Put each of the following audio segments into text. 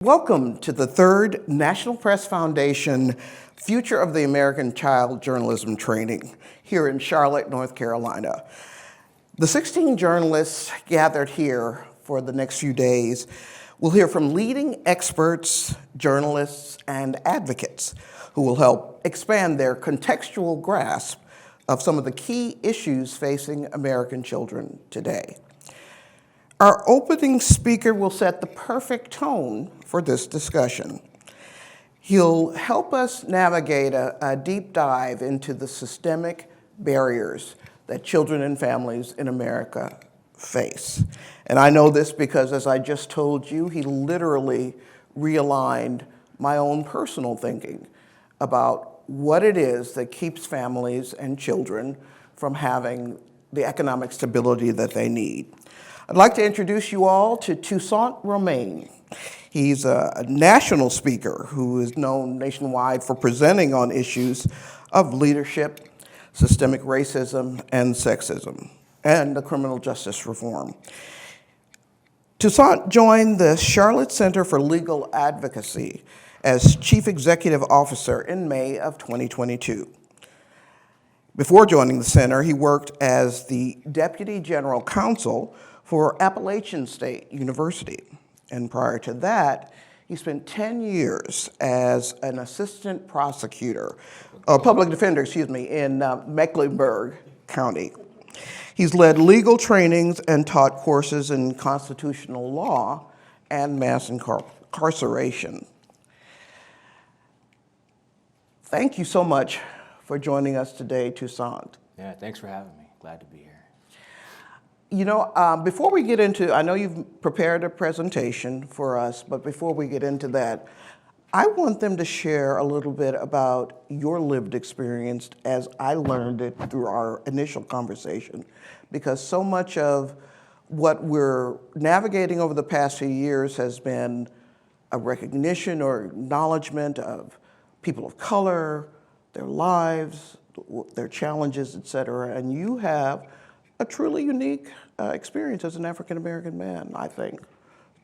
Welcome to the third National Press Foundation Future of the American Child Journalism Training here in Charlotte, North Carolina. The 16 journalists gathered here for the next few days will hear from leading experts, journalists, and advocates who will help expand their contextual grasp of some of the key issues facing American children today. Our opening speaker will set the perfect tone for this discussion. He'll help us navigate a deep dive into the systemic barriers that children and families in America face. And I know this because, as I just told you, he literally realigned my own personal thinking about what it is that keeps families and children from having the economic stability that they need. I'd like to introduce you all to Toussaint Romain. He's a national speaker who is known nationwide for presenting on issues of leadership, systemic racism, and sexism, and the criminal justice reform. Toussaint joined the Charlotte Center for Legal Advocacy as Chief Executive Officer in May of 2022. Before joining the center, he worked as the Deputy General Counsel for Appalachian State University. And prior to that, he spent 10 years as an assistant prosecutor, public defender, in Mecklenburg County. He's led legal trainings and taught courses in constitutional law and mass incarceration. Thank you so much for joining us today, Toussaint. Yeah, thanks for having me. Glad to be here. You know, before we get into, I know you've prepared a presentation for us, but before we get into that, I want them to share a little bit about your lived experience as I learned it through our initial conversation, because so much of what we're navigating over the past few years has been a recognition or acknowledgement of people of color, their lives, their challenges, et cetera, and you have a truly unique experience as an African-American man, I think.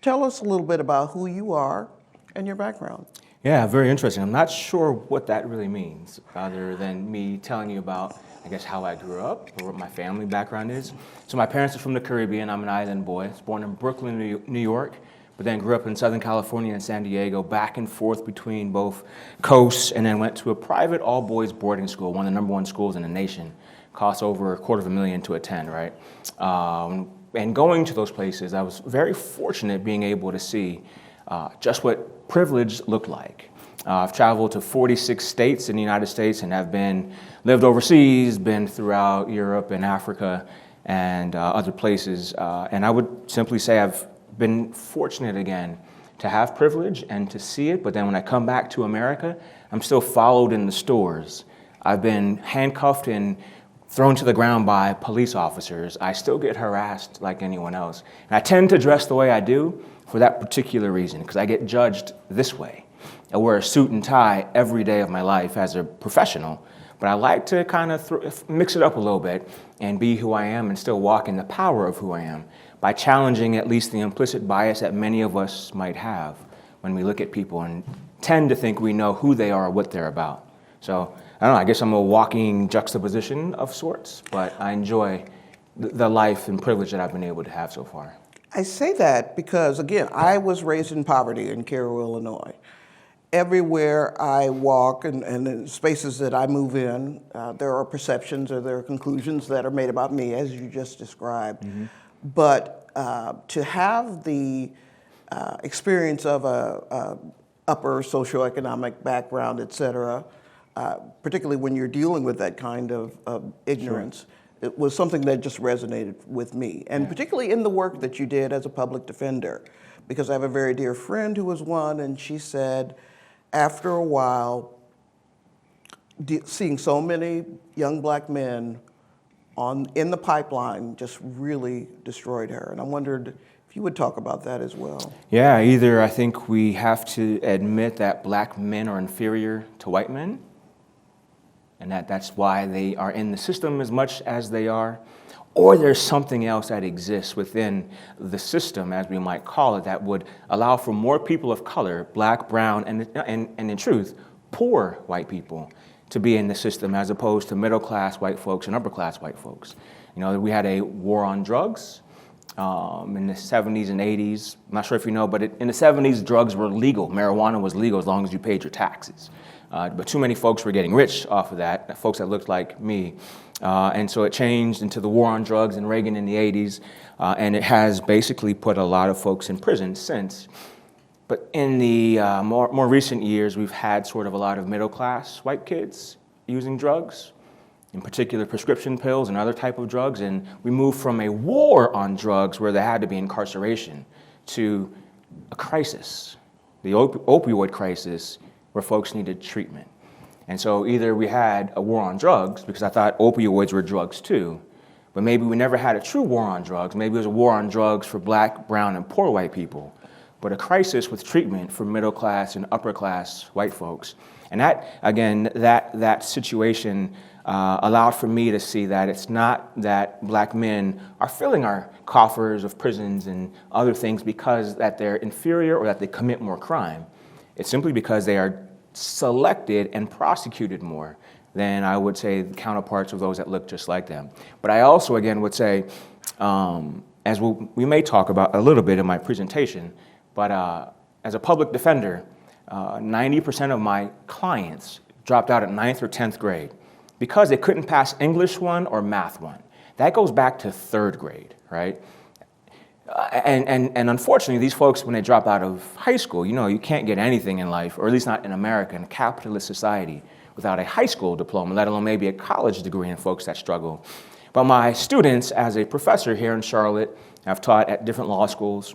Tell us a little bit about who you are and your background. Yeah, very interesting. I'm not sure what that really means, other than me telling you about, I guess, how I grew up or what my family background is. So my parents are from the Caribbean. I'm an island boy. I was born in Brooklyn, New York, but then grew up in Southern California and San Diego, back and forth between both coasts, and then went to a private all-boys boarding school, one of the #1 schools in the nation. Costs over $250,000 to attend, right? And going to those places, I was very fortunate being able to see just what privilege looked like. I've traveled to 46 states in the United States and have lived overseas, been throughout Europe and Africa and other places. And I would simply say I've been fortunate again to have privilege and to see it, but then when I come back to America, I'm still followed in the stores. I've been handcuffed and thrown to the ground by police officers. I still get harassed like anyone else. And I tend to dress the way I do for that particular reason, because I get judged this way. I wear a suit and tie every day of my life as a professional, but I like to kind of mix it up a little bit and be who I am and still walk in the power of who I am by challenging at least the implicit bias that many of us might have when we look at people and tend to think we know who they are or what they're about. So I don't know, I guess I'm a walking juxtaposition of sorts, but I enjoy the life and privilege that I've been able to have so far. I say that because, again, I was raised in poverty in Cairo, Illinois. Everywhere I walk and in spaces that I move in, there are perceptions or there are conclusions that are made about me, as you just described. Mm-hmm. But to have the experience of a upper socioeconomic background, et cetera, particularly when you're dealing with that kind of ignorance, sure. It was something that just resonated with me. And particularly in the work that you did as a public defender, because I have a very dear friend who was one, and she said, after a while, seeing so many young black men in the pipeline just really destroyed her. And I wondered if you would talk about that as well. Yeah, either I think we have to admit that black men are inferior to white men, and that's why they are in the system as much as they are, or there's something else that exists within the system, as we might call it, that would allow for more people of color, black, brown, and in truth, poor white people, to be in the system as opposed to middle-class white folks and upper-class white folks. You know, we had a war on drugs in the 70s and 80s. I'm not sure if you know, but in the 70s, drugs were legal. Marijuana was legal as long as you paid your taxes. But too many folks were getting rich off of that, folks that looked like me. And so it changed into the war on drugs and Reagan in the 80s, and it has basically put a lot of folks in prison since. But in the more recent years, we've had sort of a lot of middle-class white kids using drugs, in particular prescription pills and other type of drugs, and we moved from a war on drugs where there had to be incarceration to a crisis, the opioid crisis, where folks needed treatment. And so either we had a war on drugs, because I thought opioids were drugs too, but maybe we never had a true war on drugs. Maybe it was a war on drugs for black, brown, and poor white people, but a crisis with treatment for middle class and upper class white folks. And that, again, that situation allowed for me to see that it's not that black men are filling our coffers of prisons and other things because that they're inferior or that they commit more crime. It's simply because they are selected and prosecuted more than, I would say, the counterparts of those that look just like them. But I also, again, would say, as we may talk about a little bit in my presentation, but as a public defender, 90% of my clients dropped out at 9th or 10th grade because they couldn't pass English 1 or Math 1. That goes back to 3rd grade, right? And unfortunately, these folks, when they drop out of high school, you know, you can't get anything in life, or at least not in America, in a capitalist society, without a high school diploma, let alone maybe a college degree, in folks that struggle. But my students, as a professor here in Charlotte, I've taught at different law schools,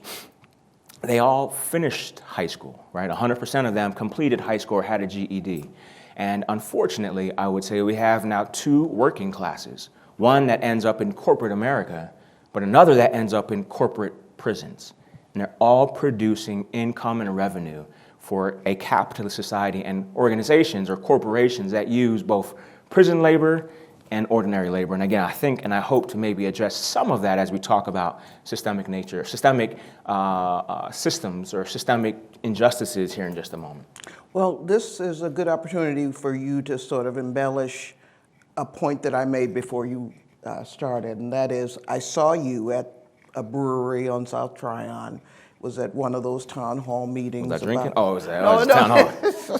they all finished high school, right? 100% of them completed high school or had a GED. And unfortunately, I would say we have now 2 working classes, one that ends up in corporate America, but another that ends up in corporate prisons. And they're all producing income and revenue for a capitalist society and organizations or corporations that use both prison labor and ordinary labor. And again, I think and I hope to maybe address some of that as we talk about systemic nature, systemic systems or systemic injustices here in just a moment. Well, this is a good opportunity for you to sort of embellish a point that I made before you started, and that is I saw you at a brewery on South Tryon. Was at one of those town hall meetings. Was I drinking? Oh, it was that? No, it was town hall.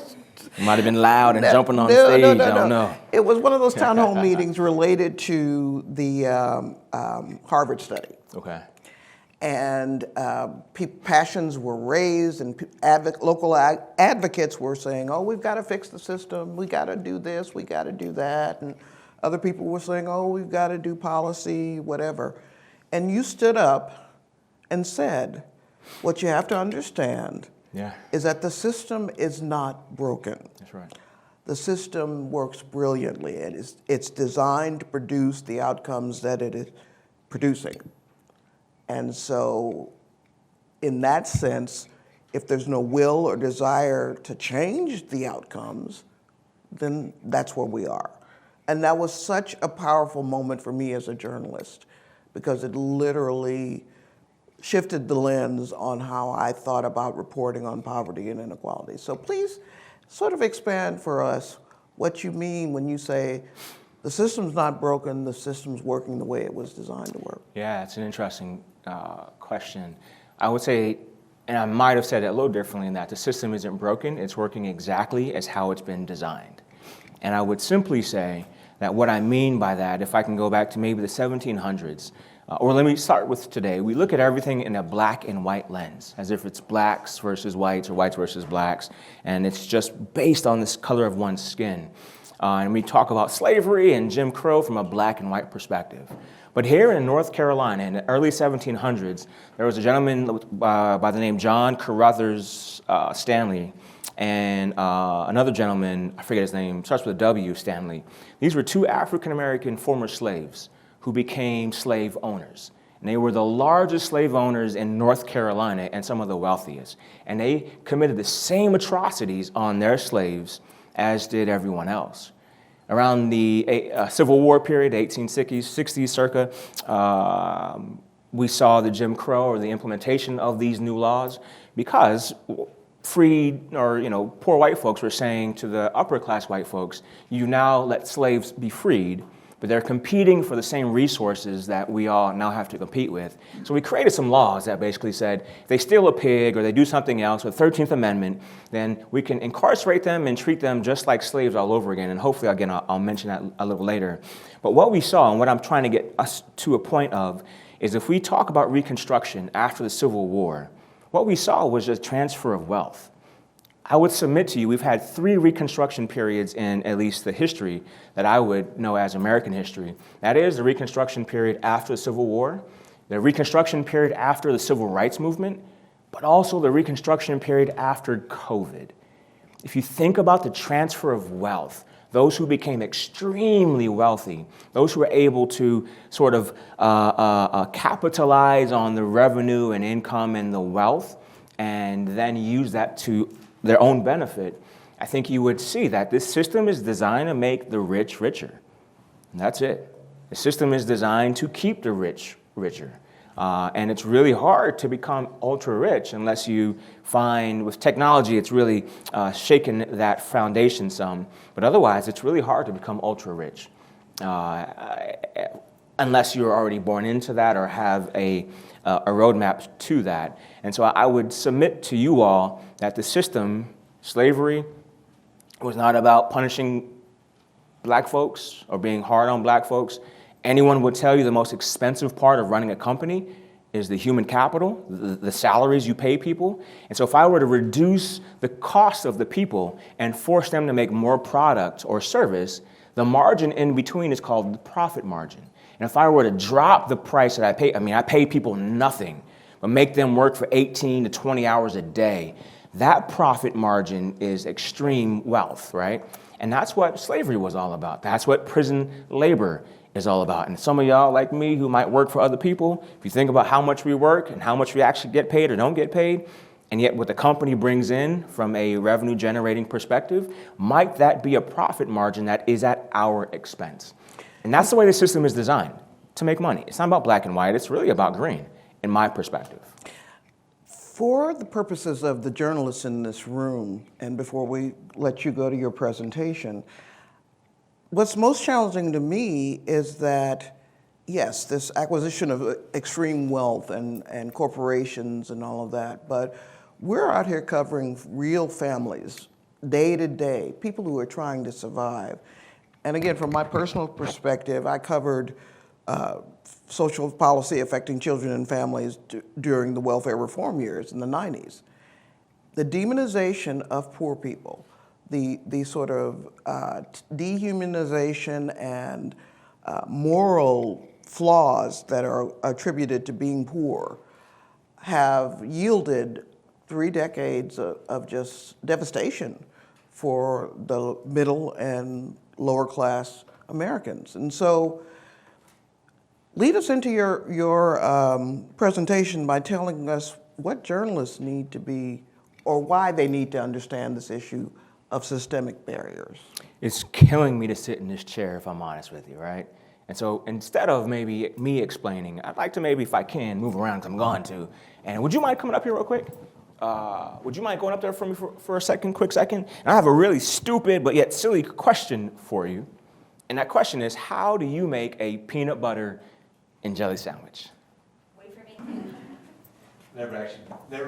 It might have been loud and jumping on stage. I don't know. It was one of those town hall meetings related to the Harvard study. Okay. And passions were raised, and local advocates were saying, oh, we've got to fix the system, we got to do this, we got to do that. And other people were saying, oh, we've got to do policy, whatever. And you stood up and said, what you have to understand is that the system is not broken. That's right. The system works brilliantly. It's designed to produce the outcomes that it is producing. And so in that sense, if there's no will or desire to change the outcomes, then that's where we are. And that was such a powerful moment for me as a journalist, because it literally shifted the lens on how I thought about reporting on poverty and inequality. So please sort of expand for us what you mean when you say the system's not broken, the system's working the way it was designed to work. Yeah, it's an interesting question. I would say, and I might have said it a little differently, in that the system isn't broken, it's working exactly as how it's been designed. And I would simply say that what I mean by that, if I can go back to maybe the 1700s, or let me start with today, we look at everything in a black and white lens, as if it's blacks versus whites or whites versus blacks, and it's just based on this color of one's skin. And we talk about slavery and Jim Crow from a black and white perspective. But here in North Carolina, in the early 1700s, there was a gentleman by the name John Carruthers Stanley, and another gentleman, I forget his name, starts with a W, Stanley. These were 2 African-American former slaves who became slave owners. And they were the largest slave owners in North Carolina and some of the wealthiest. And they committed the same atrocities on their slaves as did everyone else. Around the Civil War period, 1860s circa, we saw the Jim Crow or the implementation of these new laws because freed or poor white folks were saying to the upper class white folks, you now let slaves be freed, but they're competing for the same resources that we all now have to compete with. So we created some laws that basically said if they steal a pig or they do something else with the 13th Amendment, then we can incarcerate them and treat them just like slaves all over again. And hopefully, again, I'll mention that a little later. But what we saw and what I'm trying to get us to a point of is if we talk about Reconstruction after the Civil War, what we saw was just transfer of wealth. I would submit to you, we've had 3 Reconstruction periods in at least the history that I would know as American history. That is the Reconstruction period after the Civil War, the Reconstruction period after the Civil Rights Movement, but also the Reconstruction period after COVID. If you think about the transfer of wealth, those who became extremely wealthy, those who were able to sort of capitalize on the revenue and income and the wealth, and then use that to their own benefit, I think you would see that this system is designed to make the rich richer. And that's it. The system is designed to keep the rich richer. And it's really hard to become ultra rich unless you find, with technology, it's really shaken that foundation some. But otherwise, it's really hard to become ultra rich unless you're already born into that or have a roadmap to that. And so I would submit to you all that the system, slavery, was not about punishing black folks or being hard on black folks. Anyone would tell you the most expensive part of running a company is the human capital, the salaries you pay people. And so if I were to reduce the cost of the people and force them to make more product or service, the margin in between is called the profit margin. And if I were to drop the price that I pay, I pay people nothing, but make them work for 18 to 20 hours a day, that profit margin is extreme wealth, right? And that's what slavery was all about. That's what prison labor is all about. And some of y'all like me who might work for other people, if you think about how much we work and how much we actually get paid or don't get paid, and yet what the company brings in from a revenue generating perspective, might that be a profit margin that is at our expense? And that's the way the system is designed, to make money. It's not about black and white, it's really about green, in my perspective. For the purposes of the journalists in this room, and before we let you go to your presentation, what's most challenging to me is that, yes, this acquisition of extreme wealth and corporations and all of that, but we're out here covering real families, day to day, people who are trying to survive. And again, from my personal perspective, I covered social policy affecting children and families during the welfare reform years in the 90s. The demonization of poor people, the sort of dehumanization and moral flaws that are attributed to being poor have yielded 3 decades of just devastation for the middle and lower class Americans. And so lead us into your presentation by telling us what journalists need to be, or why they need to understand this issue of systemic barriers. It's killing me to sit in this chair, if I'm honest with you, right? And so instead of maybe me explaining, I'd like to maybe, if I can, move around, because I'm going to. And would you mind coming up here real quick? Would you mind going up there for me for a second, quick second? And I have a really stupid but yet silly question for you. And that question is, how do you make a peanut butter and jelly sandwich? Wait for me. Never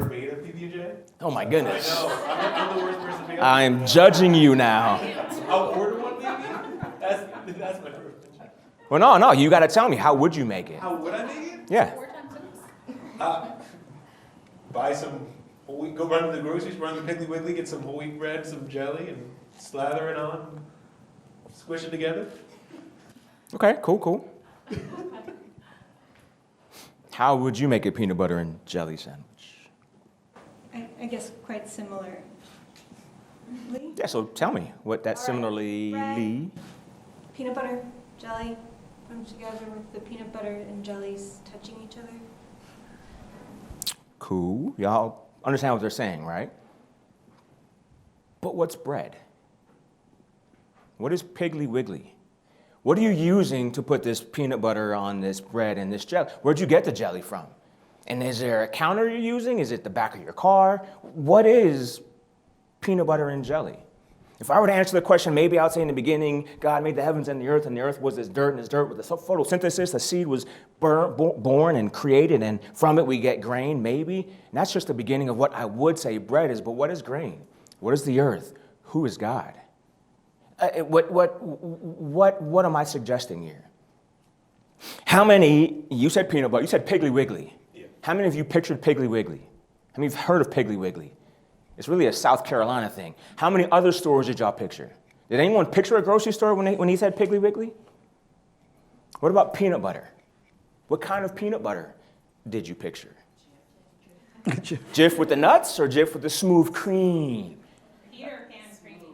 made a PB&J? Oh my goodness. I know. I'm the worst person to pick up. I'm judging you now. I'll order one maybe? That's my first question. Well, no, you got to tell me, how would you make it? How would I make it? Yeah. Buy some whole wheat, go run to the groceries, run to the Piggly Wiggly, get some whole wheat bread, some jelly, and slather it on, squish it together. Okay, cool. How would you make a peanut butter and jelly sandwich? I guess quite similar. Yeah, so tell me what that similarly... Bread, peanut butter, jelly, put them together with the peanut butter and jellies touching each other. Cool. Y'all understand what they're saying, right? But what's bread? What is Piggly Wiggly? What are you using to put this peanut butter on this bread and this jelly? Where'd you get the jelly from? And is there a counter you're using? Is it the back of your car? What is peanut butter and jelly? If I were to answer the question, maybe I would say in the beginning, God made the heavens and the earth was this dirt, and this dirt with the photosynthesis, the seed was born and created, and from it we get grain, maybe. And that's just the beginning of what I would say bread is, but what is grain? What is the earth? Who is God? What am I suggesting here? How many, you said peanut butter, you said Piggly Wiggly. Yeah. How many of you pictured Piggly Wiggly? How many of you have heard of Piggly Wiggly? It's really a South Carolina thing. How many other stores did y'all picture? Did anyone picture a grocery store when he said Piggly Wiggly? What about peanut butter? What kind of peanut butter did you picture? Jif with the nuts or Jif with the smooth cream?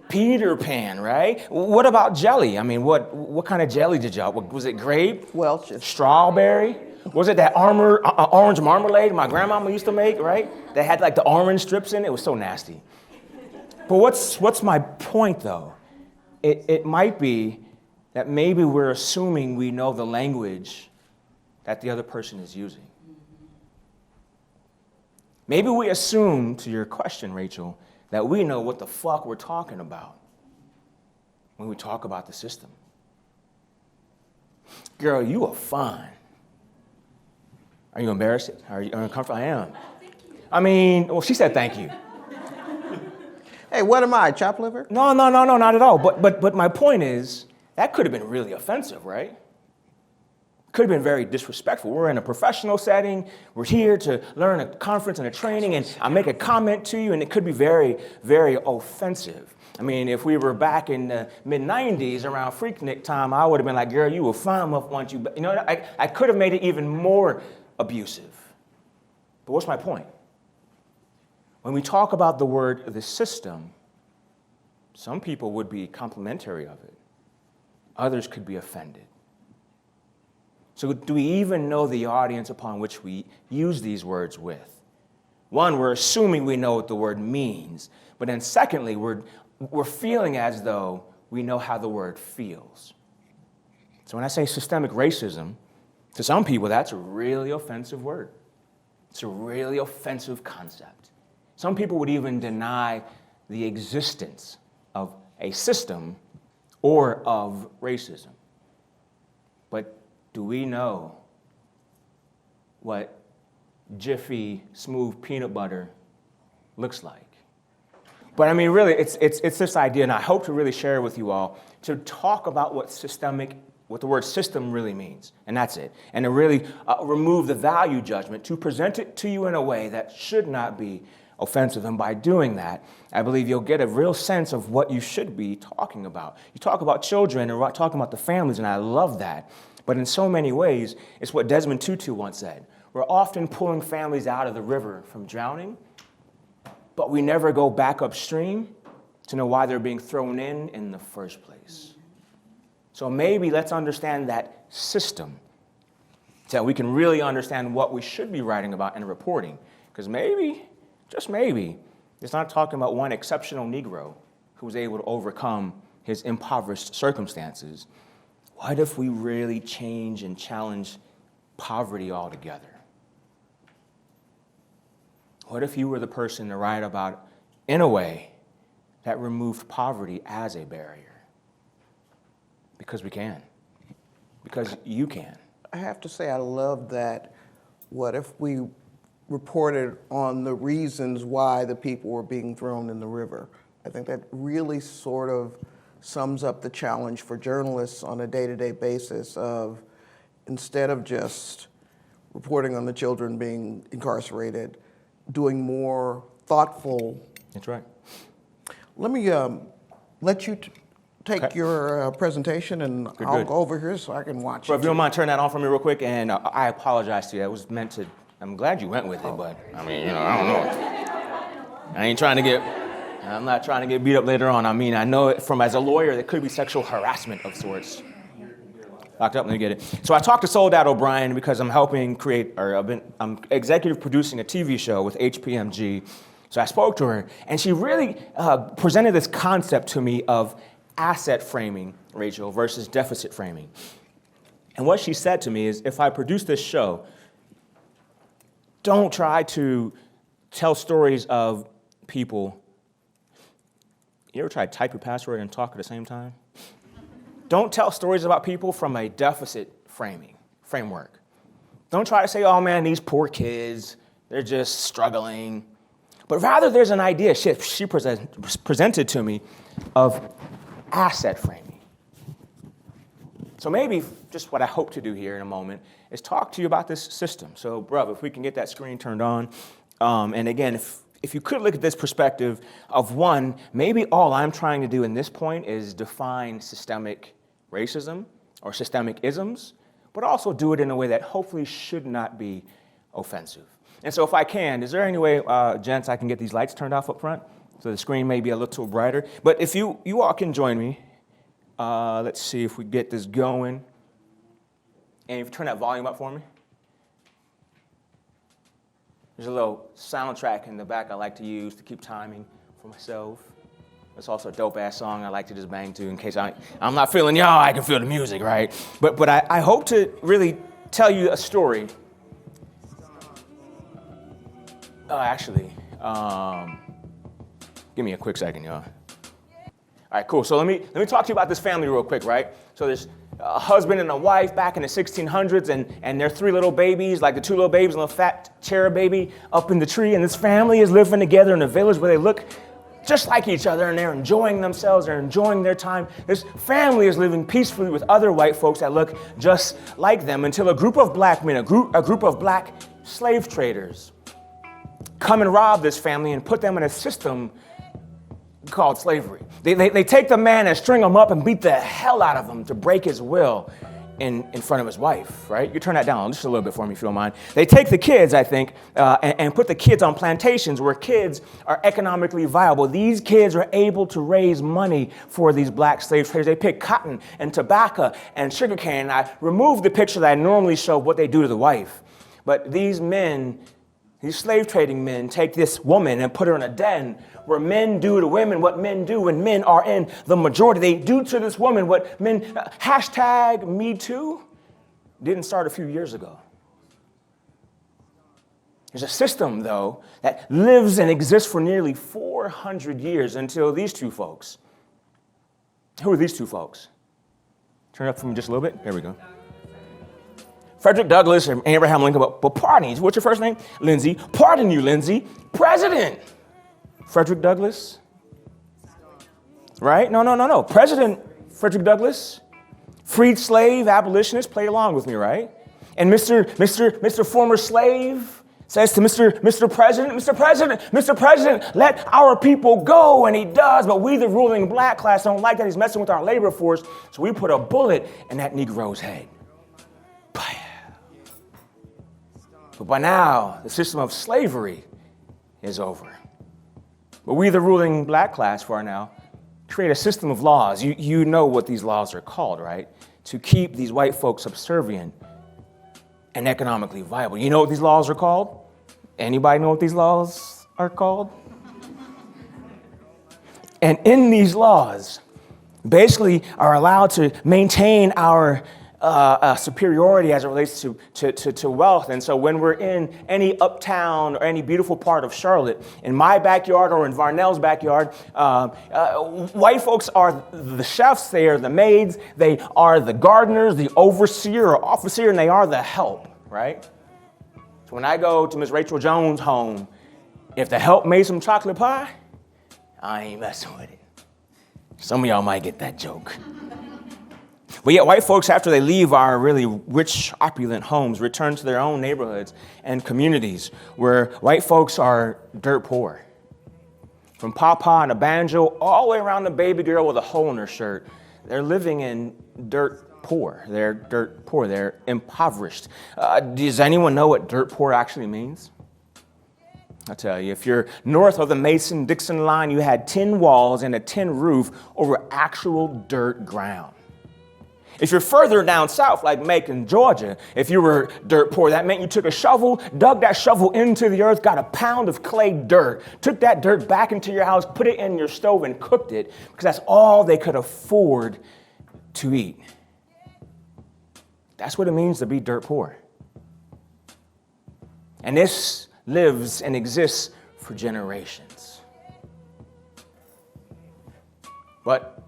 Peter Pan, right? What about jelly? I mean, what kind of jelly did y'all? Was it grape? Welch's. Strawberry? Was it that orange marmalade my grandmama used to make, right? That had like the orange strips in it. It was so nasty. But what's my point though? It might be that maybe we're assuming we know the language that the other person is using. Maybe we assume, to your question, Rachel, that we know what the fuck we're talking about when we talk about the system. Girl, you are fine. Are you embarrassed? Are you uncomfortable? I am. I mean, well, she said thank you. Hey, what am I, chopped liver? No, not at all. But my point is, that could have been really offensive, right? Could have been very disrespectful. We're in a professional setting. We're here to learn a conference and a training, and I make a comment to you, and it could be very, very offensive. I mean, if we were back in the mid-'90s around Freaknik time, I would have been like, girl, you were fine once you, you know, I could have made it even more abusive. But what's my point? When we talk about the word the system, some people would be complimentary of it. Others could be offended. So do we even know the audience upon which we use these words with? One, we're assuming we know what the word means. But then secondly, we're feeling as though we know how the word feels. So when I say systemic racism, to some people, that's a really offensive word. It's a really offensive concept. Some people would even deny the existence of a system or of racism. But do we know what Jiffy smooth peanut butter looks like? But I mean, really, it's this idea, and I hope to really share it with you all, to talk about what the word system really means, and that's it. And to really remove the value judgment, to present it to you in a way that should not be offensive. And by doing that, I believe you'll get a real sense of what you should be talking about. You talk about children and talking about the families, and I love that. But in so many ways, it's what Desmond Tutu once said. We're often pulling families out of the river from drowning, but we never go back upstream to know why they're being thrown in the first place. So maybe let's understand that system so that we can really understand what we should be writing about and reporting. Because maybe, just maybe, it's not talking about one exceptional Negro who was able to overcome his impoverished circumstances. What if we really change and challenge poverty altogether? What if you were the person to write about, in a way, that removed poverty as a barrier? Because we can. Because you can. I have to say I love that. What if we reported on the reasons why the people were being thrown in the river? I think that really sort of sums up the challenge for journalists on a day-to-day basis of, instead of just reporting on the children being incarcerated, doing more thoughtful. That's right. Let me let you take your presentation, and I'll go over here so I can watch Bro, it. if you don't mind, turn that on for me real quick, and I apologize to you. That was meant to, I'm glad you went with it, but I mean, you know, I don't know. I'm not trying to get beat up later on. I mean, I know it from as a lawyer, there could be sexual harassment of sorts. Locked up, let me get it. So I talked to Soledad O'Brien because I'm helping create, I'm executive producing a TV show with HPMG. So I spoke to her, and she really presented this concept to me of asset framing, Rachel, versus deficit framing. And what she said to me is, if I produce this show, don't try to tell stories of people. You ever try to type your password and talk at the same time? Don't tell stories about people from a deficit framework. Don't try to say, oh man, these poor kids, they're just struggling. But rather, there's an idea she presented to me of asset framing. So maybe just what I hope to do here in a moment is talk to you about this system. So, bruv, if we can get that screen turned on. And again, if you could look at this perspective of one, maybe all I'm trying to do in this point is define systemic racism or systemic isms, but also do it in a way that hopefully should not be offensive. And so if I can, is there any way, gents, I can get these lights turned off up front so the screen may be a little brighter? But if you all can join me, let's see if we get this going. And if you turn that volume up for me. There's a little soundtrack in the back I like to use to keep timing for myself. It's also a dope-ass song I like to just bang to in case I'm not feeling y'all, I can feel the music, right? But I hope to really tell you a story. Actually, give me a quick second, y'all. All right, cool. So let me talk to you about this family real quick, right? So there's a husband and a wife back in the 1600s, and their 3 little babies, like the 2 little babies and a little fat cherub baby up in the tree, and this family is living together in a village where they look just like each other, and they're enjoying themselves, they're enjoying their time. This family is living peacefully with other white folks that look just like them until a group of black men, a group of black slave traders come and rob this family and put them in a system called slavery. They take the man and string him up and beat the hell out of him to break his will in front of his wife, right? You turn that down just a little bit for me if you don't mind. They take the kids, I think, and put the kids on plantations where kids are economically viable. These kids are able to raise money for these black slave traders. They pick cotton and tobacco and sugarcane. I removed the picture that I normally show of what they do to the wife. But these men, these slave trading men, take this woman and put her in a den where men do to women what men do when men are in the majority. They do to this woman what men, hashtag Me Too, didn't start a few years ago. There's a system, though, that lives and exists for nearly 400 years until these 2 folks. Who are these 2 folks? Turn it up for me just a little bit. There we go. Frederick Douglass and Abraham Lincoln, but pardon you, what's your first name? Lindsay. Pardon you, Lindsay. President Frederick Douglass. Right? No. President Frederick Douglass, freed slave, abolitionist, play along with me, right? And Mr. Former Slave says to Mr. President, let our people go, and he does, but we, the ruling black class, don't like that he's messing with our labor force, so we put a bullet in that Negro's head. But by now, the system of slavery is over. But we, the ruling black class, for now, create a system of laws. You know what these laws are called, right? To keep these white folks subservient and economically viable. You know what these laws are called? Anybody know what these laws are called? And in these laws, basically are allowed to maintain our superiority as it relates to wealth. And so when we're in any uptown or any beautiful part of Charlotte, in my backyard or in Varnell's backyard, white folks are the chefs, they are the maids, they are the gardeners, the overseer or officer, and they are the help, right? So when I go to Miss Rachel Jones' home, if the help made some chocolate pie, I ain't messing with it. Some of y'all might get that joke. But yet white folks, after they leave our really rich, opulent homes, return to their own neighborhoods and communities where white folks are dirt poor. From Papa and a banjo all the way around the baby girl with a hole in her shirt, they're living in dirt poor. They're dirt poor. They're impoverished. Does anyone know what dirt poor actually means? I'll tell you, if you're north of the Mason-Dixon line, you had tin walls and a tin roof over actual dirt ground. If you're further down south, like Macon, Georgia, if you were dirt poor, that meant you took a shovel, dug that shovel into the earth, got a pound of clay dirt, took that dirt back into your house, put it in your stove and cooked it, because that's all they could afford to eat. That's what it means to be dirt poor. And this lives and exists for generations. But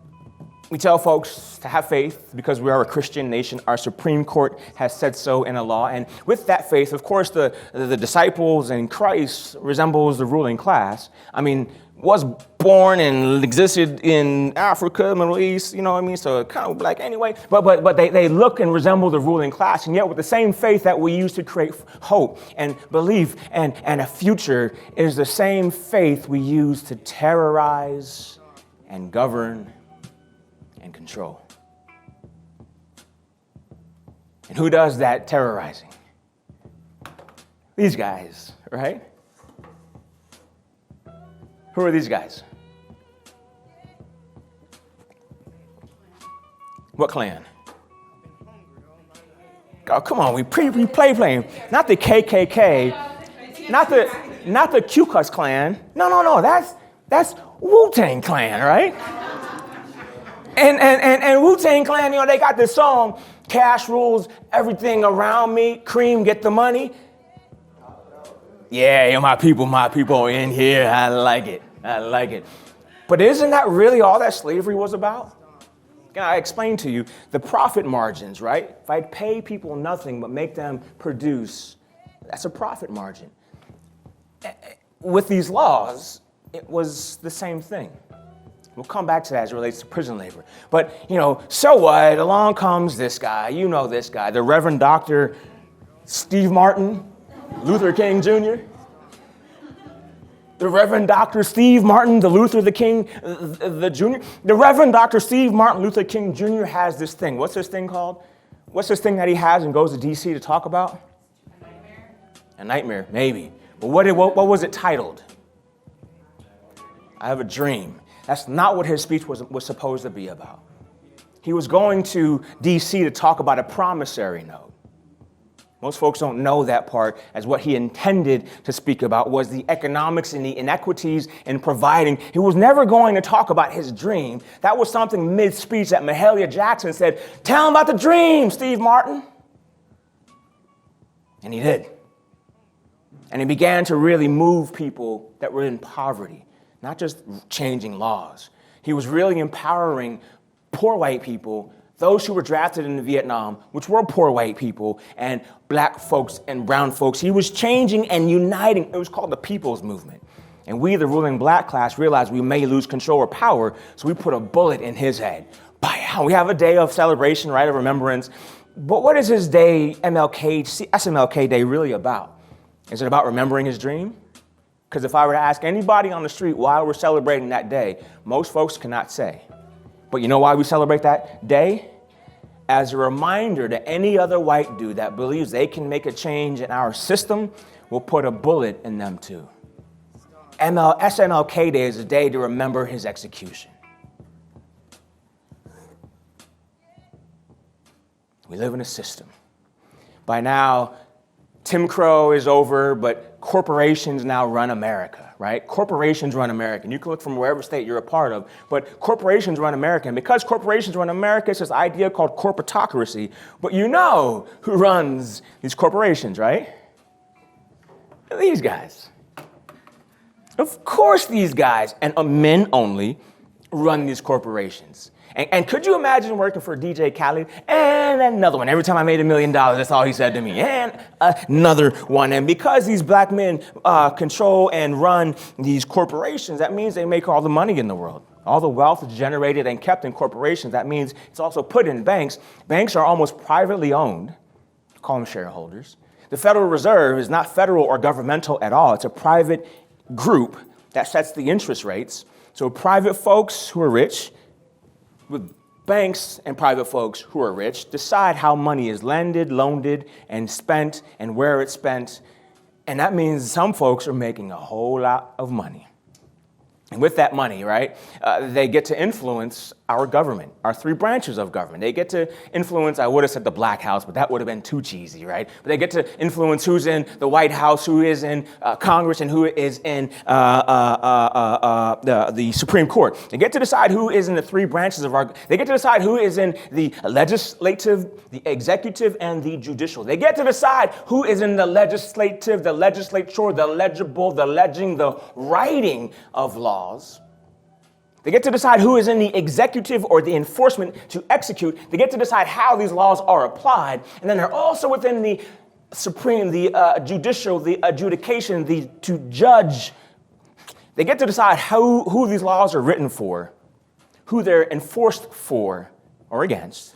we tell folks to have faith because we are a Christian nation. Our Supreme Court has said so in a law. And with that faith, of course, the disciples and Christ resembles the ruling class. I mean, was born and existed in Africa, Middle East, you know what I mean? So kind of black anyway. But they look and resemble the ruling class. And yet with the same faith that we use to create hope and belief and a future is the same faith we use to terrorize and govern and control. And who does that terrorizing? These guys, right? Who are these guys? What clan? Oh, come on, we play playing. Not the KKK, not the Ku Klux Klan. No, that's Wu-Tang Clan, right? And Wu-Tang Clan, you know, they got this song, cash rules everything around me, cream get the money. Yeah, my people in here, I like it. But isn't that really all that slavery was about? Can I explain to you the profit margins, right? If I pay people nothing but make them produce, that's a profit margin. With these laws, it was the same thing. We'll come back to that as it relates to prison labor. But, you know, so what? Along comes this guy. You know this guy, the Reverend Dr. Steve Martin, Luther King Jr. The Reverend Dr. Steve Martin, the Luther the King, the Jr. The Reverend Dr. Steve Martin Luther King Jr. has this thing. What's this thing called? What's this thing that he has and goes to D.C. to talk about? A nightmare? A nightmare, maybe. But what was it titled? I have a dream. That's not what his speech was supposed to be about. He was going to D.C. to talk about a promissory note. Most folks don't know that part, as what he intended to speak about was the economics and the inequities in providing. He was never going to talk about his dream. That was something mid-speech that Mahalia Jackson said, "Tell him about the dream, Steve Martin." And he did. And he began to really move people that were in poverty, not just changing laws. He was really empowering poor white people, those who were drafted into Vietnam, which were poor white people, and black folks and brown folks. He was changing and uniting. It was called the People's Movement. And we, the ruling black class, realized we may lose control or power, so we put a bullet in his head. Bam! We have a day of celebration, right, of remembrance. But what is his day, SMLK Day, really about? Is it about remembering his dream? Because if I were to ask anybody on the street why we're celebrating that day, most folks cannot say. But you know why we celebrate that day? As a reminder to any other white dude that believes they can make a change in our system, we'll put a bullet in them too. SMLK Day is a day to remember his execution. We live in a system. By now, Tim Crow is over, but corporations now run America, right? Corporations run America. And you can look from wherever state you're a part of, but corporations run America. And because corporations run America, it's this idea called corpocracy. But you know who runs these corporations, right? These guys. Of course these guys, and men only, run these corporations. And could you imagine working for DJ Khaled? And another one. Every time I made $1 million, that's all he said to me. And another one. And because these black men control and run these corporations, that means they make all the money in the world. All the wealth is generated and kept in corporations. That means it's also put in banks. Banks are almost privately owned. Call them shareholders. The Federal Reserve is not federal or governmental at all. It's a private group that sets the interest rates. So private folks who are rich, with banks and private folks who are rich, decide how money is lended, loaned, and spent, and where it's spent. And that means some folks are making a whole lot of money. And with that money, right, they get to influence our government, our three branches of government. They get to influence, I would have said the Black House, but that would have been too cheesy, right? But they get to influence who's in the White House, who is in Congress, and who is in the Supreme Court. They get to decide who is in the three branches of our, they get to decide who is in the legislative, the executive, and the judicial. They get to decide who is in the legislative, the legislature, the legible, the leging, the writing of laws. They get to decide who is in the executive or the enforcement to execute. They get to decide how these laws are applied. And then they're also within the supreme, the judicial, the adjudication, to judge. They get to decide who these laws are written for, who they're enforced for or against,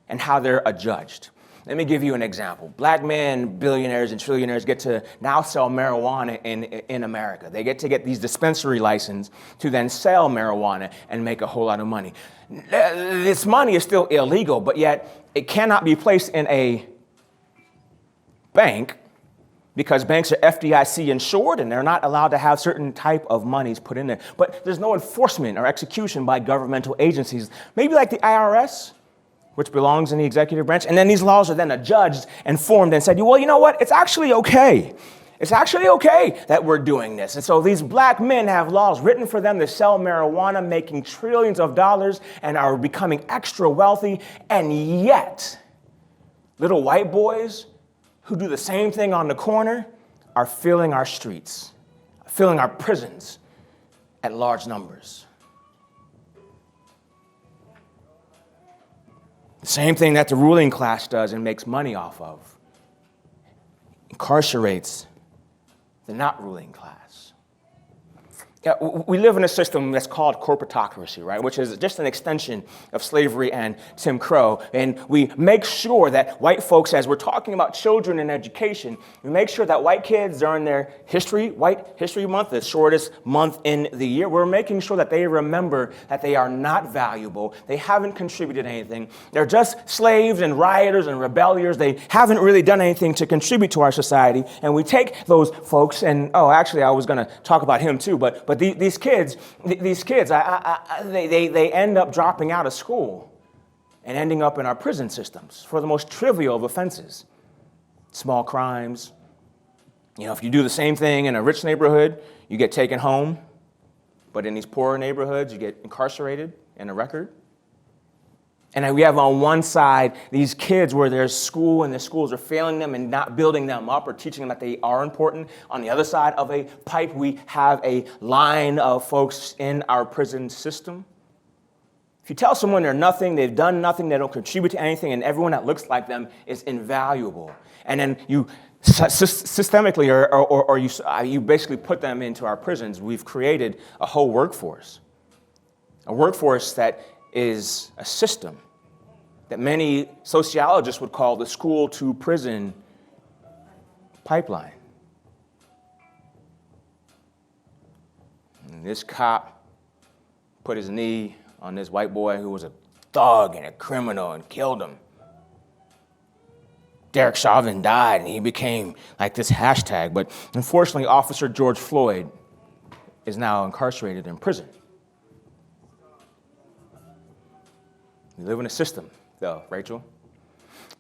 and how they're adjudged. Let me give you an example. Black men, billionaires and trillionaires get to now sell marijuana in America. They get these dispensary licenses to then sell marijuana and make a whole lot of money. This money is still illegal, but yet it cannot be placed in a bank because banks are FDIC insured and they're not allowed to have certain type of monies put in there. But there's no enforcement or execution by governmental agencies, maybe like the IRS, which belongs in the executive branch. And then these laws are then adjudged and formed and said, well, you know what? It's actually okay. It's actually okay that we're doing this. And so these black men have laws written for them to sell marijuana, making trillions of dollars and are becoming extra wealthy. And yet, little white boys who do the same thing on the corner are filling our streets, filling our prisons at large numbers. The same thing that the ruling class does and makes money off of. Incarcerates the not ruling class. Yeah, we live in a system that's called corpocracy, right? Which is just an extension of slavery and Tim Crow. And we make sure that white folks, as we're talking about children and education, we make sure that white kids during their White History Month, the shortest month in the year, we're making sure that they remember that they are not valuable. They haven't contributed anything. They're just slaves and rioters and rebelliers. They haven't really done anything to contribute to our society. And we take those folks and, actually, I was going to talk about him too, but these kids, they end up dropping out of school and ending up in our prison systems for the most trivial of offenses, small crimes. If you do the same thing in a rich neighborhood, you get taken home, but in these poorer neighborhoods, you get incarcerated and a record. And we have on one side these kids where there's school and the schools are failing them and not building them up or teaching them that they are important. On the other side of a pipe, we have a line of folks in our prison system. If you tell someone they're nothing, they've done nothing, they don't contribute to anything, and everyone that looks like them is invaluable, and then you systemically or you basically put them into our prisons, we've created a whole workforce that is a system that many sociologists would call the school to prison pipeline. And this cop put his knee on this white boy who was a thug and a criminal and killed him. Derek Chauvin died and he became like this hashtag, but unfortunately Officer George Floyd is now incarcerated in prison. We live in a system, though, Rachel,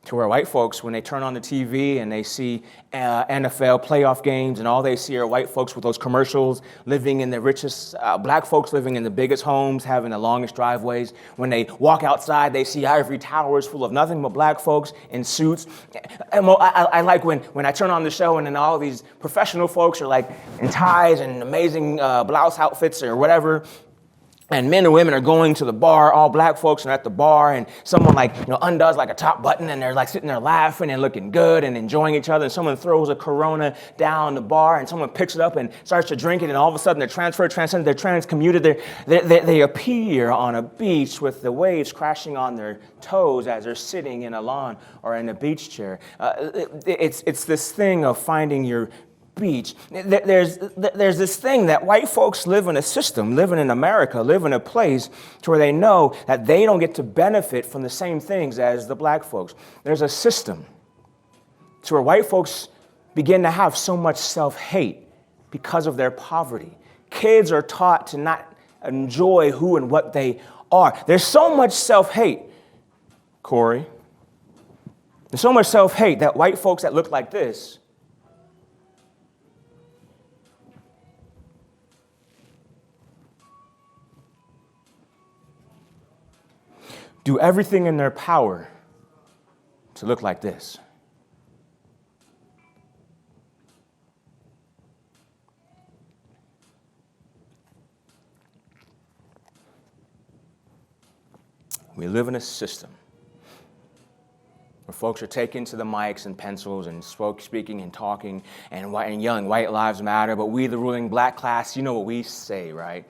to where white folks, when they turn on the TV and they see NFL playoff games and all they see are white folks with those commercials, living in the richest, black folks living in the biggest homes, having the longest driveways. When they walk outside, they see ivory towers full of nothing but black folks in suits. And I like when I turn on the show and then all these professional folks are like in ties and amazing blouse outfits or whatever. And men and women are going to the bar, all black folks are at the bar, and someone undoes like a top button and they're like sitting there laughing and looking good and enjoying each other, and someone throws a Corona down the bar and someone picks it up and starts to drink it, and all of a sudden they're transcended, they're transcommuted, they appear on a beach with the waves crashing on their toes as they're sitting in a lawn or in a beach chair. It's this thing of finding your beach. There's this thing that white folks live in a system, living in America, live in a place to where they know that they don't get to benefit from the same things as the black folks. There's a system to where white folks begin to have so much self-hate because of their poverty. Kids are taught to not enjoy who and what they are. There's so much self-hate, Corey. There's so much self-hate that white folks that look like this do everything in their power to look like this. We live in a system where folks are taken to the mics and pencils and speaking and talking and yelling, white lives matter, but we, the ruling black class, you know what we say, right?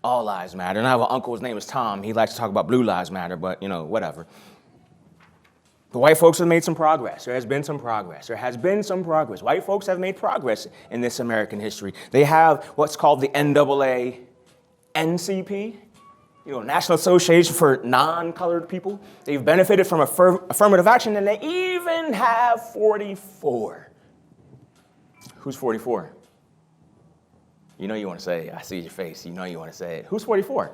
All lives matter. And I have an uncle, his name is Tom. He likes to talk about blue lives matter, but, whatever. The white folks have made some progress. There has been some progress. There has been some progress. White folks have made progress in this American history. They have what's called the NAACP, National Association for Non-Colored People. They've benefited from affirmative action, and they even have 44. Who's 44? You know you want to say it. I see your face. You know you want to say it. Who's 44?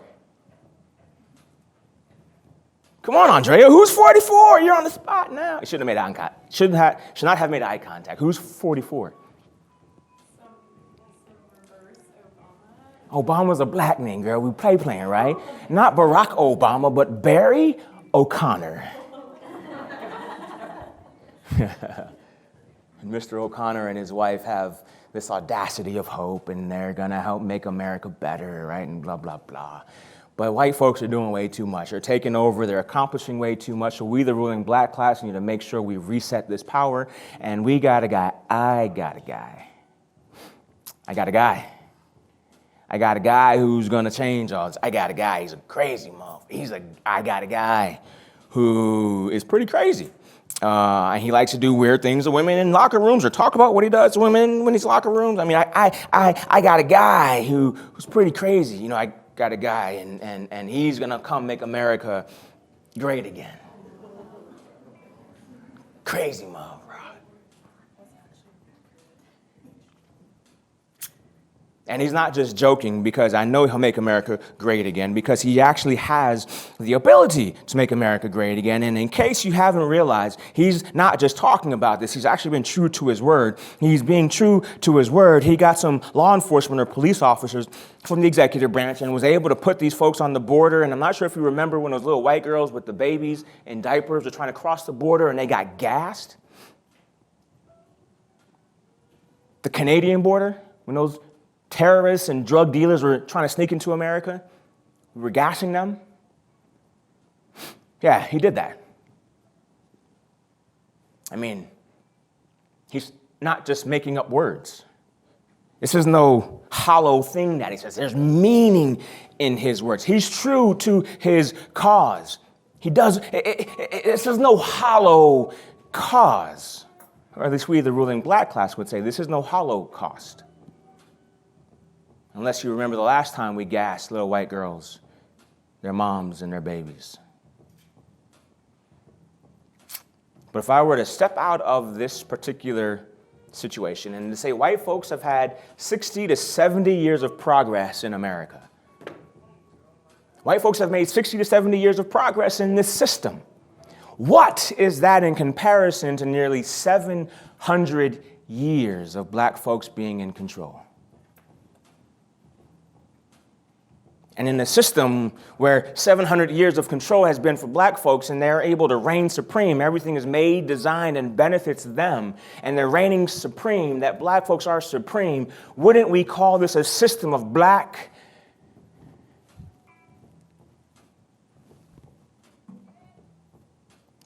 Come on, Andrea. Who's 44? You're on the spot now. You shouldn't have made eye contact. Should not have made eye contact. Who's 44? Obama's a black name, girl. We playing, right? Not Barack Obama, but Barry O'Connor. And Mr. O'Connor and his wife have this audacity of hope, and they're going to help make America better, right? And blah, blah, blah. But white folks are doing way too much. They're taking over. They're accomplishing way too much. So we, the ruling black class, need to make sure we reset this power. And we got a guy. I got a guy. I got a guy. I got a guy who's going to change all this. I got a guy. He's a crazy motherfucker. I got a guy who is pretty crazy. And he likes to do weird things to women in locker rooms or talk about what he does to women when he's in locker rooms. I mean, I got a guy who's pretty crazy. I got a guy, and he's going to come make America great again. Crazy motherfucker. And he's not just joking, because I know he'll make America great again, because he actually has the ability to make America great again. And in case you haven't realized, he's not just talking about this. He's actually been true to his word. He's being true to his word. He got some law enforcement or police officers from the executive branch and was able to put these folks on the border. And I'm not sure if you remember when those little white girls with the babies in diapers were trying to cross the border and they got gassed. The Canadian border, when those terrorists and drug dealers were trying to sneak into America, we were gassing them. Yeah, he did that. I mean, he's not just making up words. This is no hollow thing that he says. There's meaning in his words. He's true to his cause. This is no hollow cause. Or at least we, the ruling black class, would say this is no Holocaust. Unless you remember the last time we gassed little white girls, their moms and their babies. But if I were to step out of this particular situation and to say white folks have had 60 to 70 years of progress in America. White folks have made 60 to 70 years of progress in this system. What is that in comparison to nearly 700 years of black folks being in control? And in a system where 700 years of control has been for black folks and they're able to reign supreme, everything is made, designed, and benefits them, and they're reigning supreme, that black folks are supreme, wouldn't we call this a system of black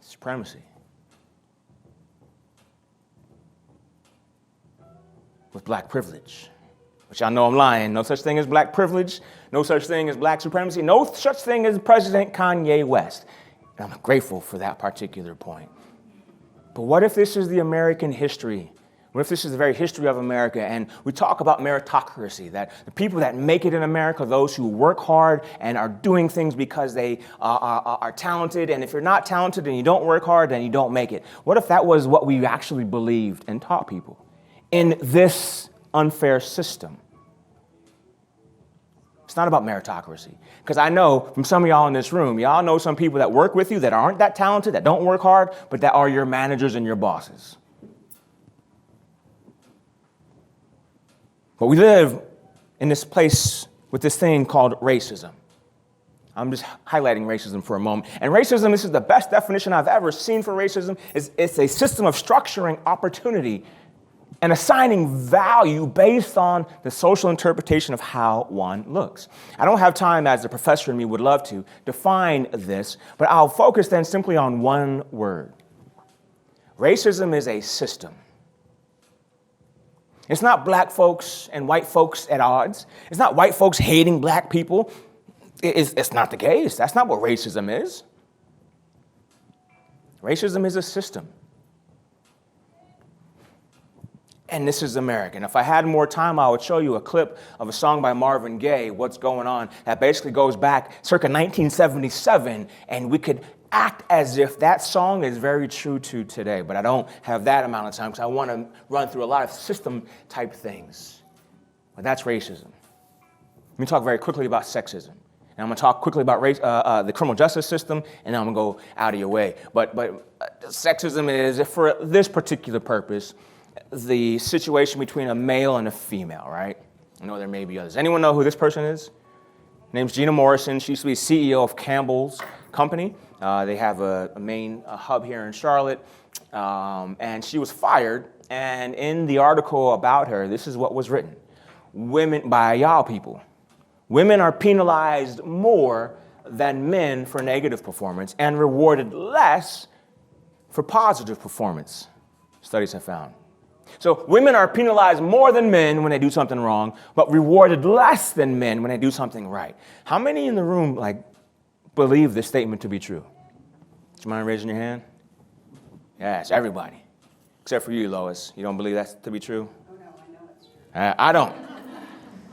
supremacy? With black privilege. Which I know I'm lying. No such thing as black privilege. No such thing as black supremacy. No such thing as President Kanye West. And I'm grateful for that particular point. But what if this is the American history? What if this is the very history of America? And we talk about meritocracy, that the people that make it in America, those who work hard and are doing things because they are talented. And if you're not talented and you don't work hard, then you don't make it. What if that was what we actually believed and taught people in this unfair system? It's not about meritocracy. Because I know from some of y'all in this room, y'all know some people that work with you that aren't that talented, that don't work hard, but that are your managers and your bosses. But we live in this place with this thing called racism. I'm just highlighting racism for a moment. And racism, this is the best definition I've ever seen for racism, is it's a system of structuring opportunity and assigning value based on the social interpretation of how one looks. I don't have time, as the professor in me would love to, define this, but I'll focus then simply on one word. Racism is a system. It's not black folks and white folks at odds. It's not white folks hating black people. It's not the case. That's not what racism is. Racism is a system. And this is American. If I had more time, I would show you a clip of a song by Marvin Gaye, What's Going On, that basically goes back circa 1977, and we could act as if that song is very true to today. But I don't have that amount of time because I want to run through a lot of system-type things. But that's racism. Let me talk very quickly about sexism. And I'm going to talk quickly about the criminal justice system, and then I'm going to go out of your way. But sexism is, for this particular purpose, the situation between a male and a female, right? I know there may be others. Anyone know who this person is? Her name's Gina Morrison. She used to be CEO of Campbell's Company. They have a main hub here in Charlotte. And she was fired. And in the article about her, this is what was written. Women, by y'all people, women are penalized more than men for negative performance and rewarded less for positive performance, studies have found. So women are penalized more than men when they do something wrong, but rewarded less than men when they do something right. How many in the room believe this statement to be true? Do you mind raising your hand? Yes, everybody. Except for you, Lois. You don't believe that to be true? Oh, no, I know it's true.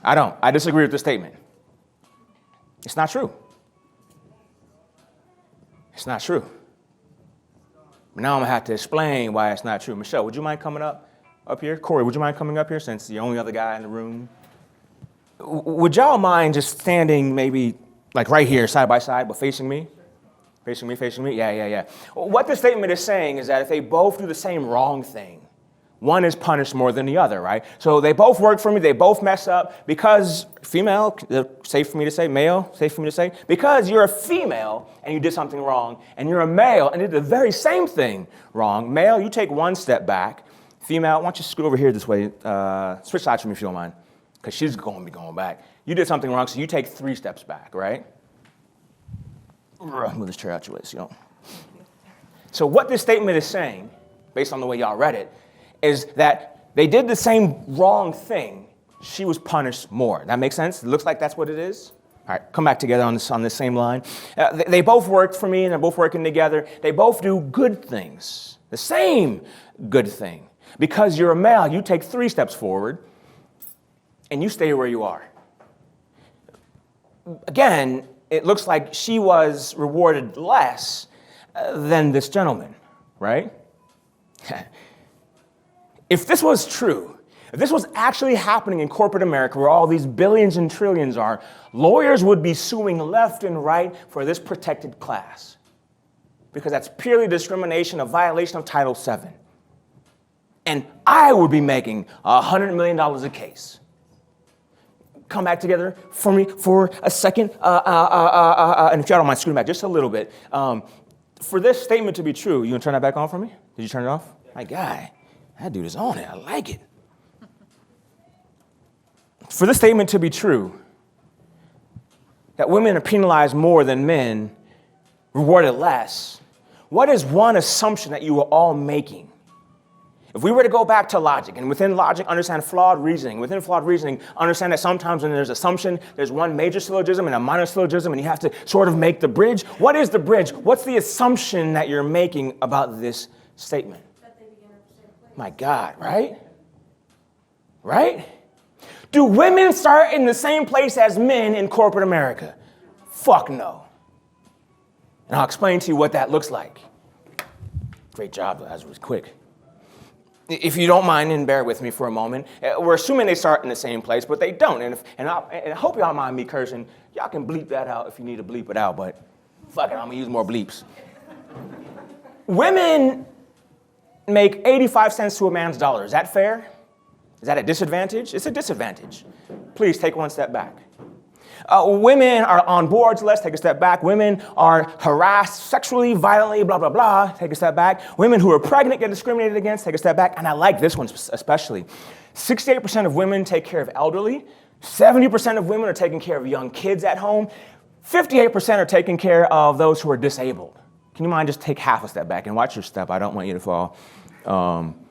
I don't. I disagree with the statement. It's not true. It's not true. But now I'm going to have to explain why it's not true. Michelle, would you mind coming up here? Corey, would you mind coming up here since you're the only other guy in the room? Would y'all mind just standing maybe right here, side by side, but facing me? Facing me? Yeah. What the statement is saying is that if they both do the same wrong thing, one is punished more than the other, right? So they both work for me, they both mess up because female, safe for me to say, male, safe for me to say, because you're a female and you did something wrong, and you're a male and did the very same thing wrong. Male, you take one step back. Female, why don't you scoot over here this way? Switch sides for me if you don't mind, because she's going to be going back. You did something wrong, so you take 3 steps back, right? Move this chair out your way, so you don't. So what this statement is saying, based on the way y'all read it, is that they did the same wrong thing. She was punished more. That makes sense? It looks like that's what it is? All right, come back together on this same line. They both worked for me, and they're both working together. They both do good things, the same good thing. Because you're a male, you take 3 steps forward, and you stay where you are. Again, it looks like she was rewarded less than this gentleman, right? If this was true, if this was actually happening in corporate America where all these billions and trillions are, lawyers would be suing left and right for this protected class. Because that's purely discrimination, a violation of Title VII. And I would be making $100 million a case. Come back together for me for a second. And if y'all don't mind scooting back just a little bit. For this statement to be true, you want to turn that back on for me? Did you turn it off? My guy, that dude is on it. I like it. For this statement to be true, that women are penalized more than men, rewarded less, what is one assumption that you are all making? If we were to go back to logic, and within logic, understand flawed reasoning. Within flawed reasoning, understand that sometimes when there's assumption, there's one major syllogism and a minor syllogism, and you have to sort of make the bridge. What is the bridge? What's the assumption that you're making about this statement? That they begin at the same place. My God, right? Right? Do women start in the same place as men in corporate America? Fuck no. And I'll explain to you what that looks like. Great job, that was quick. If you don't mind and bear with me for a moment, we're assuming they start in the same place, but they don't. And I hope y'all mind me cursing. Y'all can bleep that out if you need to bleep it out, but fuck it, I'm gonna use more bleeps. Women make 85 cents to a man's dollar. Is that fair? Is that a disadvantage? It's a disadvantage. Please take one step back. Women are on boards, let's take a step back. Women are harassed sexually, violently, blah, blah, blah, take a step back. Women who are pregnant get discriminated against, take a step back. And I like this one especially. 68% of women take care of elderly. 70% of women are taking care of young kids at home. 58% are taking care of those who are disabled. Can you mind just take half a step back and watch your step? I don't want you to fall.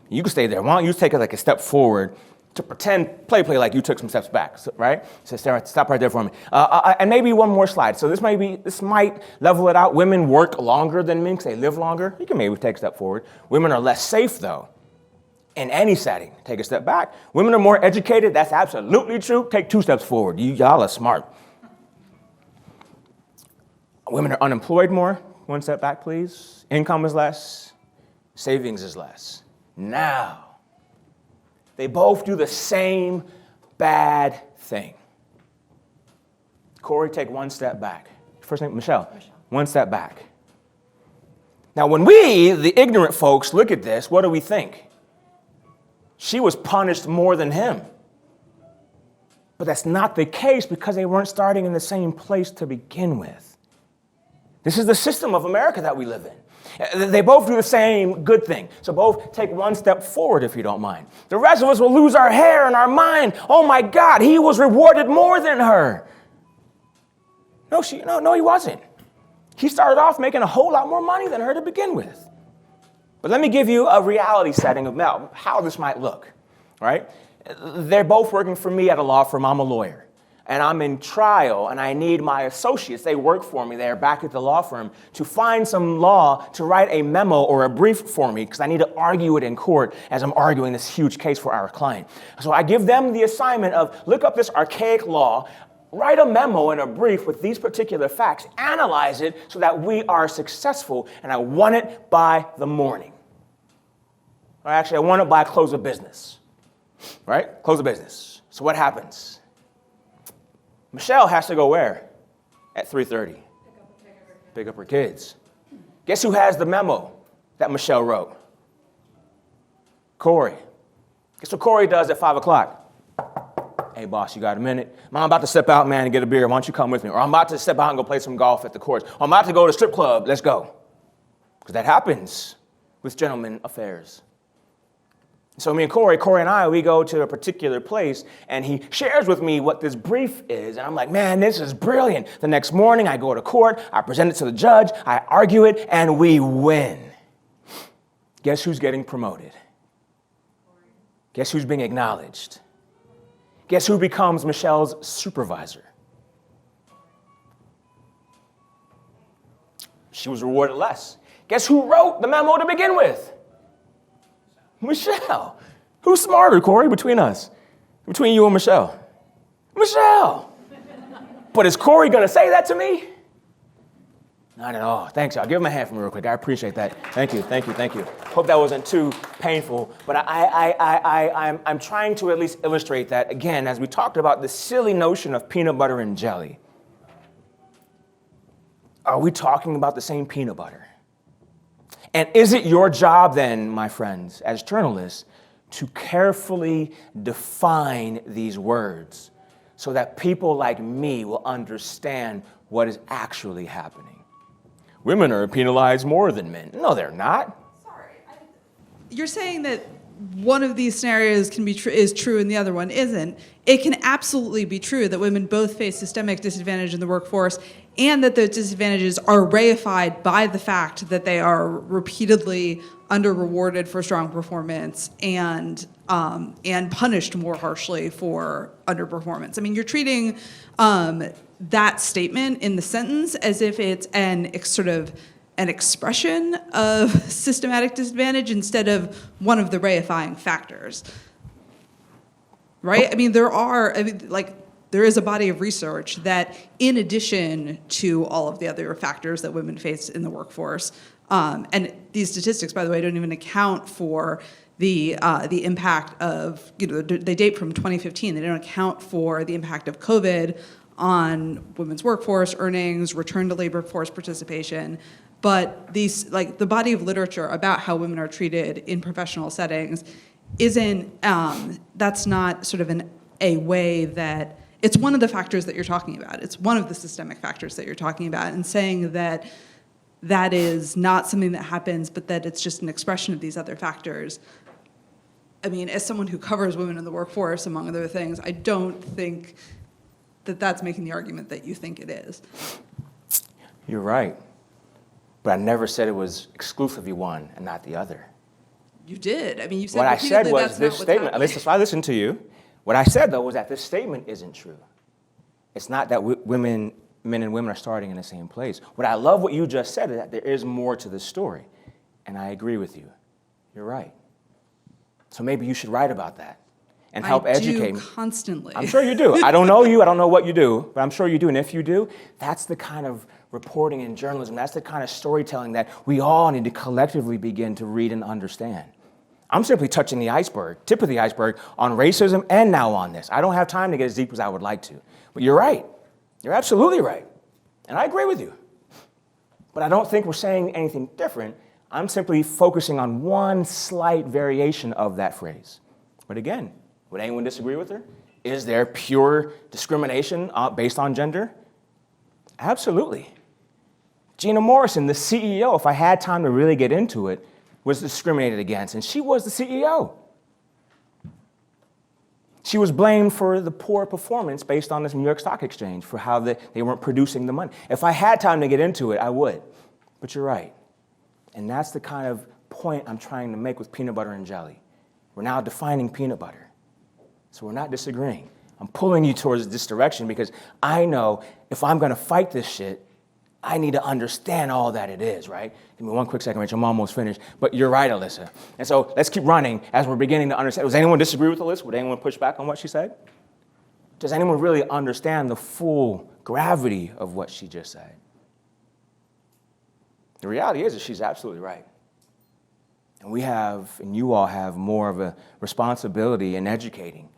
You can stay there. Why don't you take like a step forward to pretend, play like you took some steps back, right? So stop right there for me. And maybe one more slide. So this might level it out. Women work longer than men because they live longer. You can maybe take a step forward. Women are less safe though, in any setting. Take a step back. Women are more educated. That's absolutely true. Take 2 steps forward. Y'all are smart. Women are unemployed more. 1 step back, please. Income is less. Savings is less. Now, they both do the same bad thing. Corey, take 1 step back. First name, Michelle. 1 step back. Now, when we, the ignorant folks, look at this, what do we think? She was punished more than him. But that's not the case because they weren't starting in the same place to begin with. This is the system of America that we live in. They both do the same good thing. So both take 1 step forward, if you don't mind. The rest of us will lose our hair and our mind. Oh my God, he was rewarded more than her. No, he wasn't. He started off making a whole lot more money than her to begin with. But let me give you a reality setting of how this might look, right? They're both working for me at a law firm. I'm a lawyer. And I'm in trial, and I need my associates, they work for me, they're back at the law firm, to find some law to write a memo or a brief for me, because I need to argue it in court as I'm arguing this huge case for our client. So I give them the assignment of, look up this archaic law, write a memo and a brief with these particular facts, analyze it so that we are successful, and I want it by the morning. Or actually, I want it by close of business, right? Close of business. So what happens? Michelle has to go where? At 3:30. Pick up her kids. Guess who has the memo that Michelle wrote? Corey. Guess what Corey does at 5 o'clock? Hey, boss, you got a minute? I'm about to step out, man, and get a beer. Why don't you come with me? Or I'm about to step out and go play some golf at the courts. Or I'm about to go to a strip club. Let's go. Because that happens with gentlemen affairs. So me and Corey and I, we go to a particular place, and he shares with me what this brief is, and I'm like, man, this is brilliant. The next morning, I go to court, I present it to the judge, I argue it, and we win. Guess who's getting promoted? Guess who's being acknowledged? Guess who becomes Michelle's supervisor? She was rewarded less. Guess who wrote the memo to begin with? Michelle. Who's smarter, Corey, between us? Between you and Michelle? Michelle. But is Corey going to say that to me? Not at all. Thanks, y'all. Give him a hand for me real quick. I appreciate that. Thank you. Hope that wasn't too painful. But I'm trying to at least illustrate that, again, as we talked about the silly notion of peanut butter and jelly. Are we talking about the same peanut butter? And is it your job then, my friends, as journalists, to carefully define these words so that people like me will understand what is actually happening? Women are penalized more than men. No, they're not. Sorry. You're saying that one of these scenarios can be is true and the other one isn't. It can absolutely be true that women both face systemic disadvantage in the workforce and that those disadvantages are reified by the fact that they are repeatedly under-rewarded for strong performance and punished more harshly for underperformance. I mean, you're treating that statement in the sentence as if it's sort of an expression of systematic disadvantage instead of one of the reifying factors. Right? I mean, there is a body of research that, in addition to all of the other factors that women face in the workforce, and these statistics, by the way, don't even account for the impact of, they date from 2015. They don't account for the impact of COVID on women's workforce earnings, return to labor force participation. But these, like, the body of literature about how women are treated in professional settings isn't, that's not sort of a way that, it's one of the factors that you're talking about. It's one of the systemic factors that you're talking about, and saying that that is not something that happens, but that it's just an expression of these other factors. I mean, as someone who covers women in the workforce, among other things, I don't think that that's making the argument that you think it is. You're right. But I never said it was exclusively one and not the other. You did. I mean, you said What I said repeatedly was that's this not what's statement, happening. that's why I listened to you. What I said, though, was that this statement isn't true. It's not that men and women are starting in the same place. What I love what you just said is that there is more to the story. And I agree with you. You're right. So maybe you should write about that and help educate me. Constantly. I'm sure you do. I don't know you. I don't know what you do, but I'm sure you do. And if you do, that's the kind of reporting and journalism, that's the kind of storytelling that we all need to collectively begin to read and understand. I'm simply touching the iceberg, tip of the iceberg, on racism and now on this. I don't have time to get as deep as I would like to. But you're right. You're absolutely right. And I agree with you. But I don't think we're saying anything different. I'm simply focusing on one slight variation of that phrase. But again, would anyone disagree with her? Is there pure discrimination based on gender? Absolutely. Gina Morrison, the CEO, if I had time to really get into it, was discriminated against, and she was the CEO. She was blamed for the poor performance based on this New York Stock Exchange, for how they weren't producing the money. If I had time to get into it, I would. But you're right. And that's the kind of point I'm trying to make with peanut butter and jelly. We're now defining peanut butter. So we're not disagreeing. I'm pulling you towards this direction because I know if I'm going to fight this shit, I need to understand all that it is, right? Give me one quick second, Rachel. I'm almost finished. But you're right, Alyssa. And so let's keep running as we're beginning to understand. Does anyone disagree with Alyssa? Would anyone push back on what she said? Does anyone really understand the full gravity of what she just said? The reality is that she's absolutely right. And we have, and you all have, more of a responsibility in educating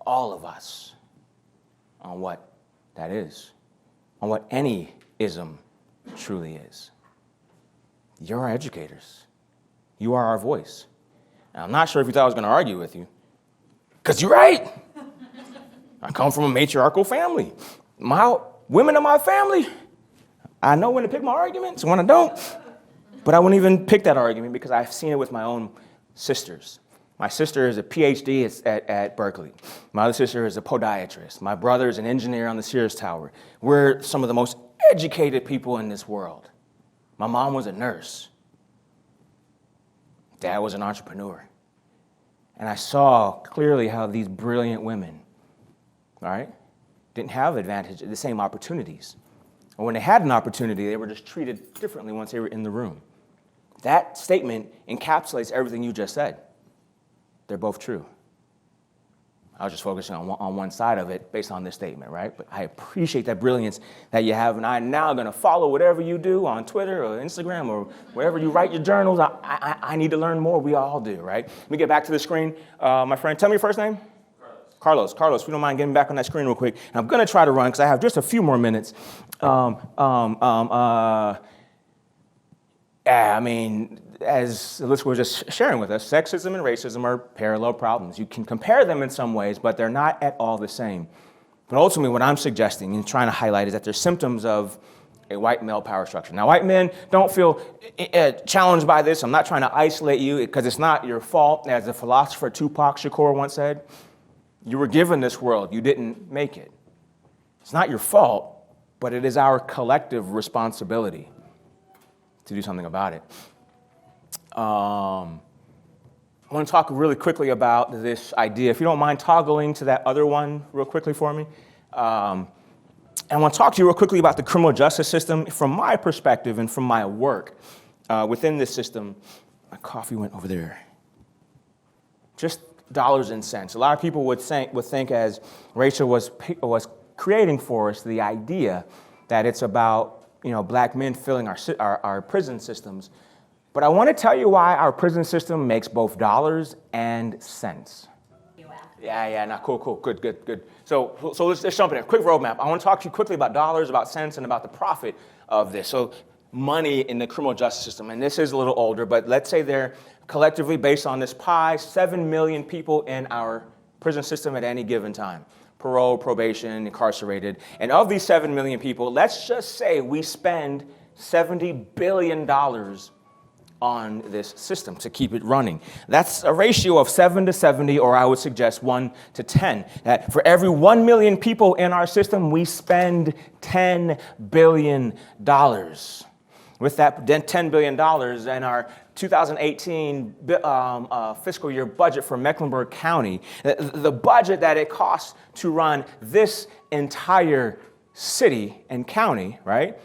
all of us on what that is, on what any ism truly is. You're our educators. You are our voice. And I'm not sure if you thought I was going to argue with you, because you're right. I come from a matriarchal family. My women in my family, I know when to pick my arguments and when I don't. But I wouldn't even pick that argument because I've seen it with my own sisters. My sister is a PhD at Berkeley. My other sister is a podiatrist. My brother is an engineer on the Sears Tower. We're some of the most educated people in this world. My mom was a nurse. Dad was an entrepreneur. And I saw clearly how these brilliant women, all right, didn't have the same opportunities. Or when they had an opportunity, they were just treated differently once they were in the room. That statement encapsulates everything you just said. They're both true. I was just focusing on one side of it based on this statement, right? But I appreciate that brilliance that you have, and I'm now going to follow whatever you do on Twitter or Instagram or wherever you write your journals. I need to learn more. We all do, right? Let me get back to the screen. My friend, tell me your first name? Carlos, if you don't mind getting back on that screen real quick. And I'm going to try to run because I have just a few more minutes. I mean, as Alyssa was just sharing with us, sexism and racism are parallel problems. You can compare them in some ways, but they're not at all the same. But ultimately, what I'm suggesting and trying to highlight is that they're symptoms of a white male power structure. Now, white men don't feel challenged by this. I'm not trying to isolate you because it's not your fault. As the philosopher Tupac Shakur once said, you were given this world, you didn't make it. It's not your fault, but it is our collective responsibility to do something about it. I want to talk really quickly about this idea. If you don't mind toggling to that other one real quickly for me. And I want to talk to you real quickly about the criminal justice system from my perspective and from my work within this system. My coffee went over there. Just dollars and cents. A lot of people would think as Rachel was creating for us the idea that it's about, black men filling our prison systems. But I want to tell you why our prison system makes both dollars and cents. Yeah, no, cool, good. So let's jump in there. Quick roadmap. I want to talk to you quickly about dollars, about cents, and about the profit of this. So money in the criminal justice system, and this is a little older, but let's say they're collectively, based on this pie, 7 million people in our prison system at any given time. Parole, probation, incarcerated. And of these 7 million people, let's just say we spend $70 billion on this system to keep it running. That's a ratio of 7 to 70, or I would suggest 1 to 10. That for every 1 million people in our system, we spend $10 billion. With that $10 billion and our 2018 fiscal year budget for Mecklenburg County, the budget that it costs to run this entire city and county, right?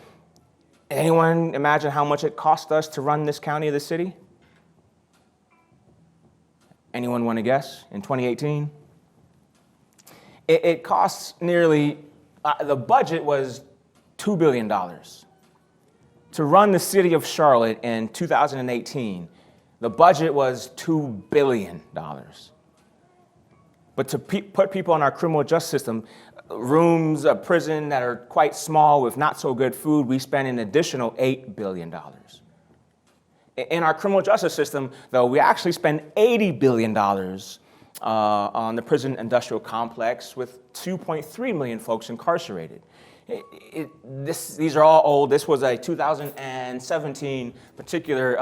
Anyone imagine how much it cost us to run this county or this city? Anyone want to guess in 2018? It costs nearly, the budget was $2 billion. To run the city of Charlotte in 2018, the budget was $2 billion. But to put people in our criminal justice system, rooms, a prison that are quite small with not so good food, we spend an additional $8 billion. In our criminal justice system, though, we actually spend $80 billion on the prison industrial complex with 2.3 million folks incarcerated. These are all old. This was a 2017 particular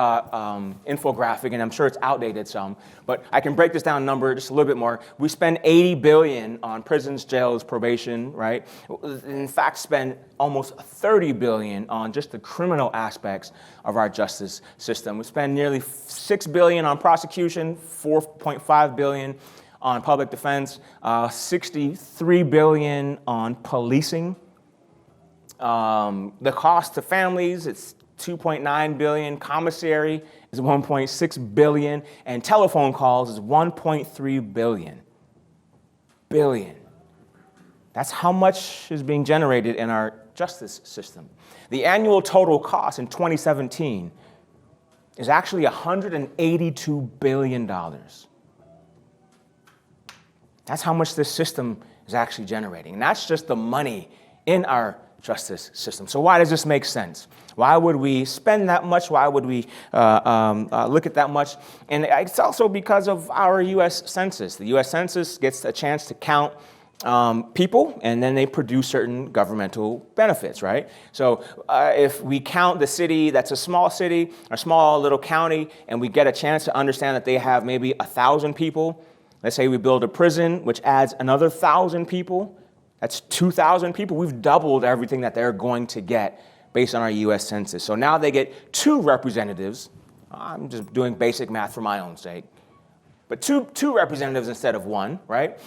infographic, and I'm sure it's outdated some, but I can break this down number just a little bit more. We spend $80 billion on prisons, jails, probation, right? In fact, spend almost $30 billion on just the criminal aspects of our justice system. We spend nearly $6 billion on prosecution, $4.5 billion on public defense, $63 billion on policing. The cost to families, it's $2.9 billion. Commissary is $1.6 billion. And telephone calls is $1.3 billion. That's how much is being generated in our justice system. The annual total cost in 2017 is actually $182 billion. That's how much this system is actually generating. And that's just the money in our justice system. So why does this make sense? Why would we spend that much? Why would we look at that much? And it's also because of our U.S. Census. The U.S. Census gets a chance to count people, and then they produce certain governmental benefits, right? So if we count the city that's a small city, a small little county, and we get a chance to understand that they have maybe 1,000 people, let's say we build a prison, which adds another 1,000 people, that's 2,000 people. We've doubled everything that they're going to get based on our U.S. Census. So now they get 2 representatives. I'm just doing basic math for my own sake. But two representatives instead of 1, right?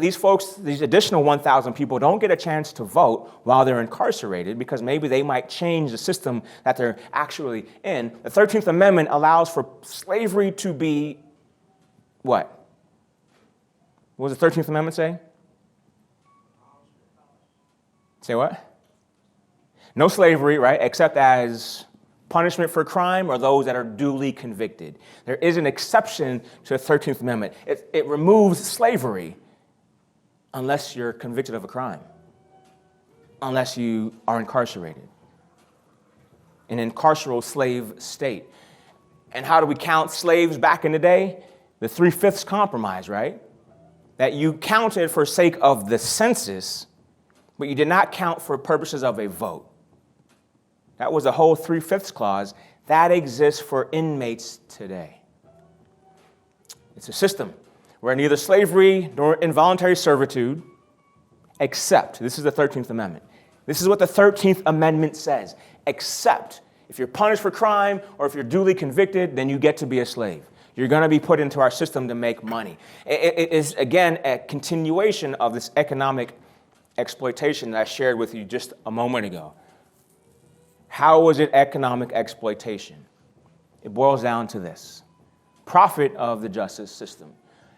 These folks, these additional 1,000 people don't get a chance to vote while they're incarcerated because maybe they might change the system that they're actually in. The 13th Amendment allows for slavery to be what? What does the 13th Amendment say? Say what? No slavery, right, except as punishment for crime or those that are duly convicted. There is an exception to the 13th Amendment. It removes slavery unless you're convicted of a crime, unless you are incarcerated, an incarceral slave state. And how do we count slaves back in the day? The 3/5 compromise, right? That you counted for sake of the census, but you did not count for purposes of a vote. That was the whole 3/5 clause. That exists for inmates today. It's a system where neither slavery nor involuntary servitude, except, this is the 13th Amendment. This is what the 13th Amendment says. Except if you're punished for crime or if you're duly convicted, then you get to be a slave. You're going to be put into our system to make money. It is, again, a continuation of this economic exploitation that I shared with you just a moment ago. How was it economic exploitation? It boils down to this: profit of the justice system.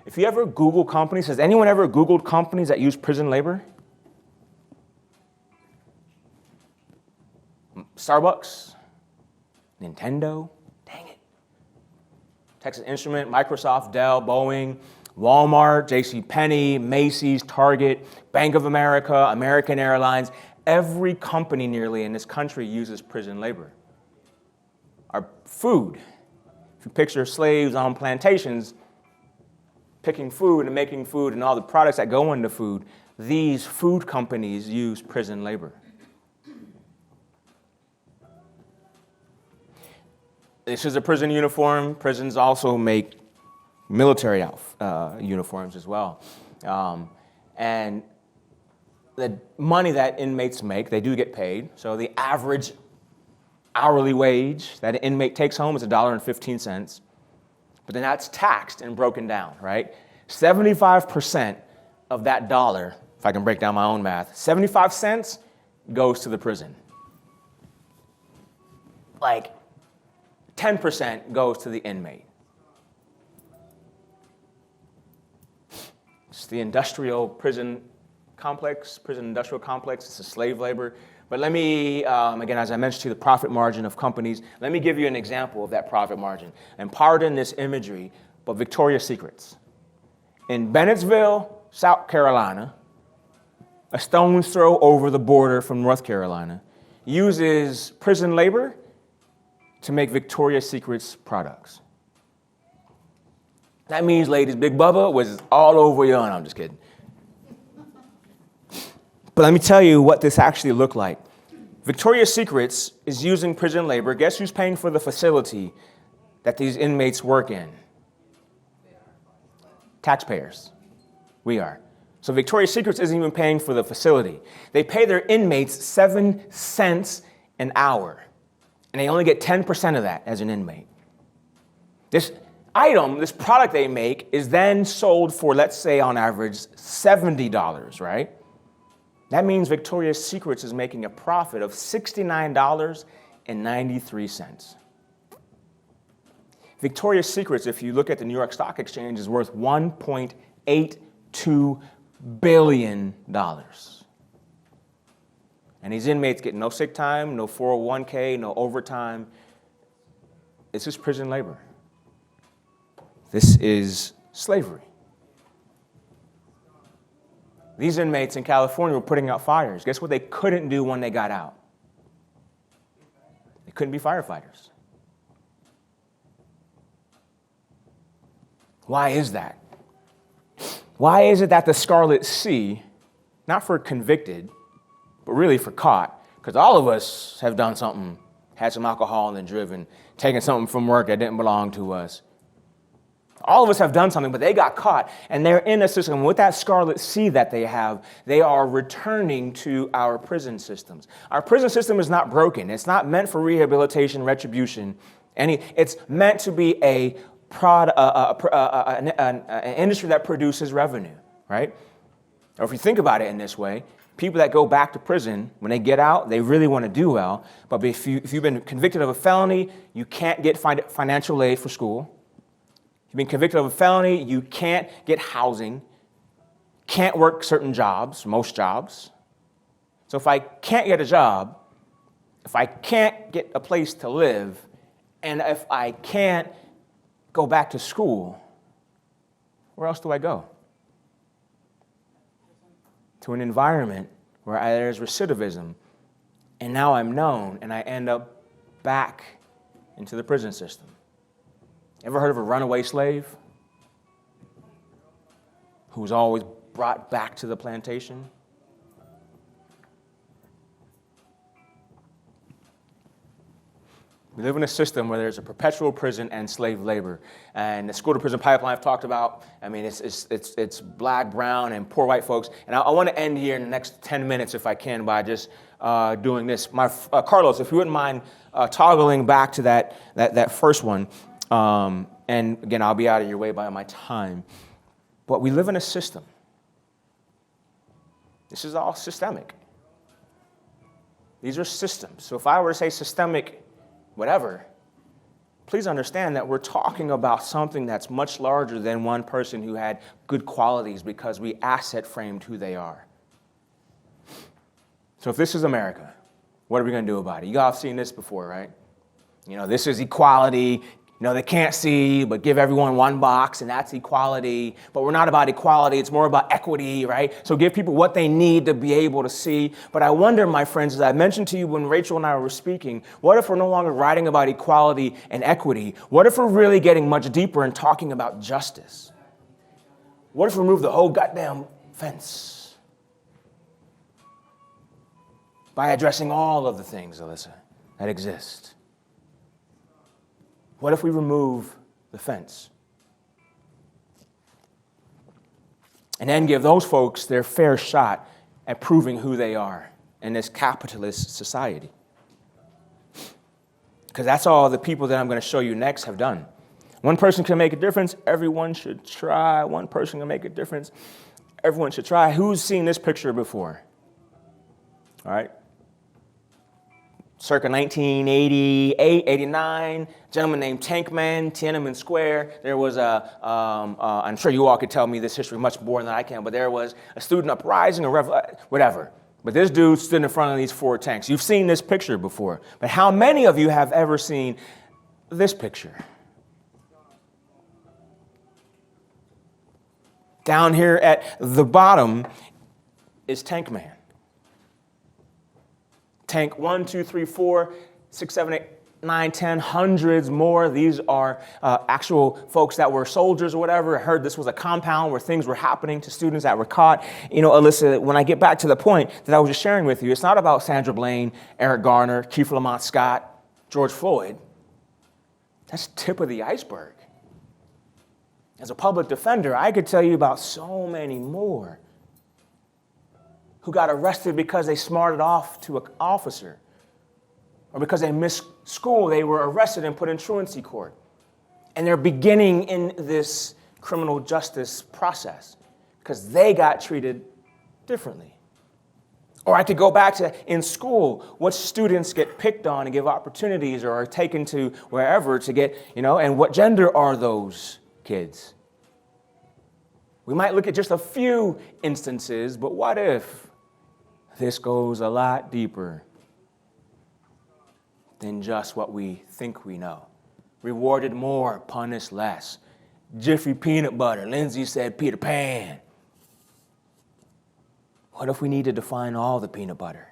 If you ever Google companies, has anyone ever Googled companies that use prison labor? Starbucks, Nintendo, dang it. Texas Instrument, Microsoft, Dell, Boeing, Walmart, JCPenney, Macy's, Target, Bank of America, American Airlines. Every company nearly in this country uses prison labor. Our food, if you picture slaves on plantations picking food and making food and all the products that go into food, these food companies use prison labor. This is a prison uniform. Prisons also make military uniforms as well. And the money that inmates make, they do get paid. So the average hourly wage that an inmate takes home is $1.15. But then that's taxed and broken down, right? 75% of that dollar, if I can break down my own math, 75 cents goes to the prison. Like 10% goes to the inmate. It's the industrial prison complex, prison industrial complex. It's a slave labor. But let me, again, as I mentioned to you, the profit margin of companies, let me give you an example of that profit margin. And pardon this imagery, but Victoria's Secrets. In Bennettsville, South Carolina, a stone's throw over the border from North Carolina, uses prison labor to make Victoria's Secret's products. That means, ladies, Big Bubba was all over you. No, I'm just kidding. But let me tell you what this actually looked like. Victoria's Secrets is using prison labor. Guess who's paying for the facility that these inmates work in? Taxpayers. We are. So Victoria's Secrets isn't even paying for the facility. They pay their inmates 7 cents an hour, and they only get 10% of that as an inmate. This item, this product they make, is then sold for, let's say, on average, $70, right? That means Victoria's Secrets is making a profit of $69.93. Victoria's Secrets, if you look at the New York Stock Exchange, is worth $1.82 billion. And these inmates get no sick time, no 401k, no overtime. This is prison labor. This is slavery. These inmates in California were putting out fires. Guess what they couldn't do when they got out? They couldn't be firefighters. Why is that? Why is it that the Scarlet C, not for convicted, but really for caught, because all of us have done something, had some alcohol and then driven, taken something from work that didn't belong to us. All of us have done something, but they got caught, and they're in a system. With that Scarlet C that they have, they are returning to our prison systems. Our prison system is not broken. It's not meant for rehabilitation, retribution. It's meant to be an industry that produces revenue, right? Or if you think about it in this way, people that go back to prison, when they get out, they really want to do well. But if you've been convicted of a felony, you can't get financial aid for school. If you've been convicted of a felony, you can't get housing, can't work certain jobs, most jobs. So if I can't get a job, if I can't get a place to live, and if I can't go back to school, where else do I go? To an environment where there's recidivism, and now I'm known, and I end up back into the prison system. Ever heard of a runaway slave who was always brought back to the plantation? We live in a system where there's a perpetual prison and slave labor. And the school-to-prison pipeline I've talked about, I mean, it's black, brown, and poor white folks. And I want to end here in the next 10 minutes, if I can, by just doing this. Carlos, if you wouldn't mind toggling back to that first one. And again, I'll be out of your way by my time. But we live in a system. This is all systemic. These are systems. So if I were to say systemic whatever, please understand that we're talking about something that's much larger than one person who had good qualities because we asset framed who they are. So if this is America, What are we going to do about it? You all have seen this before, right? This is equality. They can't see, but give everyone one box, and that's equality. But we're not about equality. It's more about equity, right? So give people what they need to be able to see. But I wonder, my friends, as I mentioned to you when Rachel and I were speaking, what if we're no longer writing about equality and equity? What if we're really getting much deeper and talking about justice? What if we remove the whole goddamn fence by addressing all of the things, Alyssa, that exist? What if we remove the fence? And then give those folks their fair shot at proving who they are in this capitalist society. Because that's all the people that I'm going to show you next have done. One person can make a difference, everyone should try. One person can make a difference, everyone should try. Who's seen this picture before? All right. Circa 1988, 89, a gentleman named Tankman, Tiananmen Square. There was I'm sure you all could tell me this history much more than I can, but there was a student uprising or whatever. But this dude stood in front of these 4 tanks. You've seen this picture before, but how many of you have ever seen this picture? Down here at the bottom is Tankman. Tank 1, 2, 3, 4, 6, 7, 8, 9, 10, hundreds more. These are actual folks that were soldiers or whatever. I heard this was a compound where things were happening to students that were caught. Alyssa, when I get back to the point that I was just sharing with you, it's not about Sandra Bland, Eric Garner, Kiefer Lamont Scott, George Floyd. That's the tip of the iceberg. As a public defender, I could tell you about so many more who got arrested because they smarted off to an officer, or because they missed school, they were arrested and put in truancy court. And they're beginning in this criminal justice process because they got treated differently. Or I could go back to in school, what students get picked on and give opportunities or are taken to wherever to get, and what gender are those kids? We might look at just a few instances, but what if this goes a lot deeper than just what we think we know? Rewarded more, punished less. Jiffy peanut butter. Lindsay said Peter Pan. What if we need to define all the peanut butter?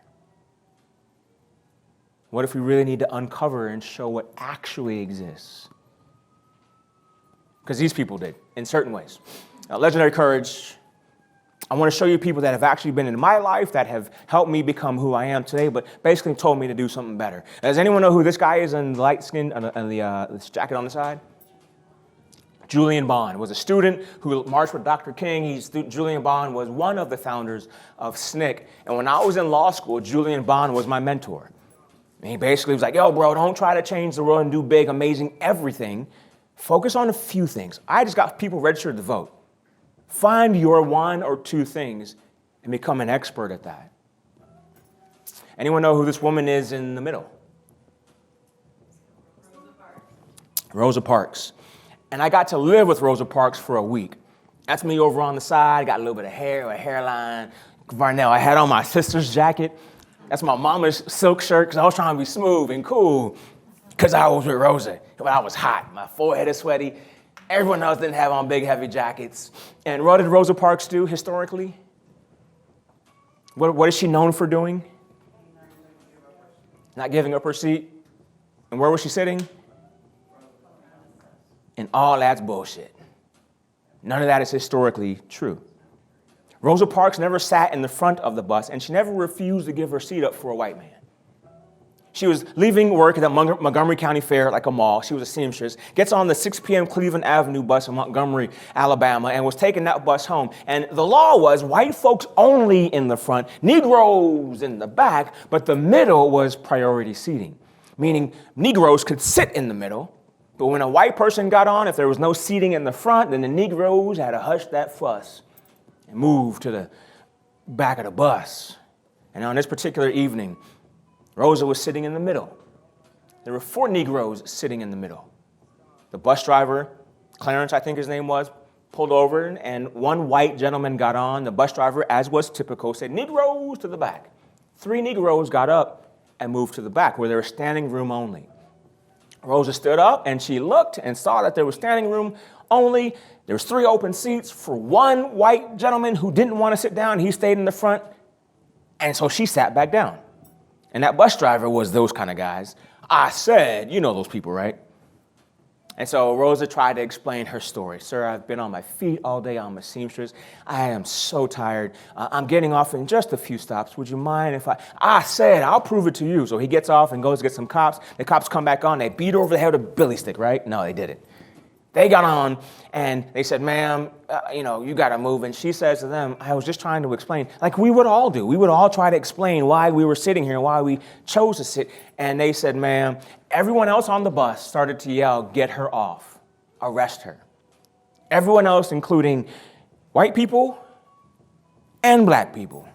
What if we really need to uncover and show what actually exists? Because these people did, in certain ways. Legendary Courage, I want to show you people that have actually been in my life that have helped me become who I am today, but basically told me to do something better. Does anyone know who this guy is in the light skin, this jacket on the side? Julian Bond was a student who marched with Dr. King. Julian Bond was one of the founders of SNCC. And when I was in law school, Julian Bond was my mentor. And he basically was like, yo, bro, don't try to change the world and do big, amazing everything. Focus on a few things. I just got people registered to vote. Find your 1 or 2 things and become an expert at that. Anyone know who this woman is in the middle? Rosa Parks. And I got to live with Rosa Parks for a week. That's me over on the side. Got a little bit of hair, a hairline. Varnell, I had on my sister's jacket. That's my mama's silk shirt because I was trying to be smooth and cool because I was with Rosa. But I was hot. My forehead is sweaty. Everyone else didn't have on big, heavy jackets. And what did Rosa Parks do historically? What is she known for doing? Not giving up her seat. And where was she sitting? And all that's bullshit. None of that is historically true. Rosa Parks never sat in the front of the bus, and she never refused to give her seat up for a white man. She was leaving work at the Montgomery County Fair like a mall. She was a seamstress. Gets on the 6 p.m. Cleveland Avenue bus in Montgomery, Alabama, and was taking that bus home. And the law was white folks only in the front, Negroes in the back, but the middle was priority seating, meaning Negroes could sit in the middle, but when a white person got on, if there was no seating in the front, then the Negroes had to hush that fuss and move to the back of the bus. And on this particular evening, Rosa was sitting in the middle. There were 4 Negroes sitting in the middle. The bus driver, Clarence, I think his name was, pulled over, and 1 white gentleman got on. The bus driver, as was typical, said, Negroes to the back. 3 Negroes got up and moved to the back where there was standing room only. Rosa stood up and she looked and saw that there was standing room only. There was 3 open seats for one white gentleman who didn't want to sit down. He stayed in the front. And so she sat back down. And that bus driver was those kind of guys. I said, you know those people, right? And so Rosa tried to explain her story. Sir, I've been on my feet all day. I'm a seamstress. I am so tired. I'm getting off in just a few stops. Would you mind if I said, I'll prove it to you. So he gets off and goes to get some cops. The cops come back on. They beat her over the head with a billy stick, right? No, they didn't. They got on and they said, ma'am, you got to move. And she says to them, I was just trying to explain, like we would all do. We would all try to explain why we were sitting here and why we chose to sit. And they said, ma'am, everyone else on the bus started to yell, get her off, arrest her. Everyone else, including white people and black people.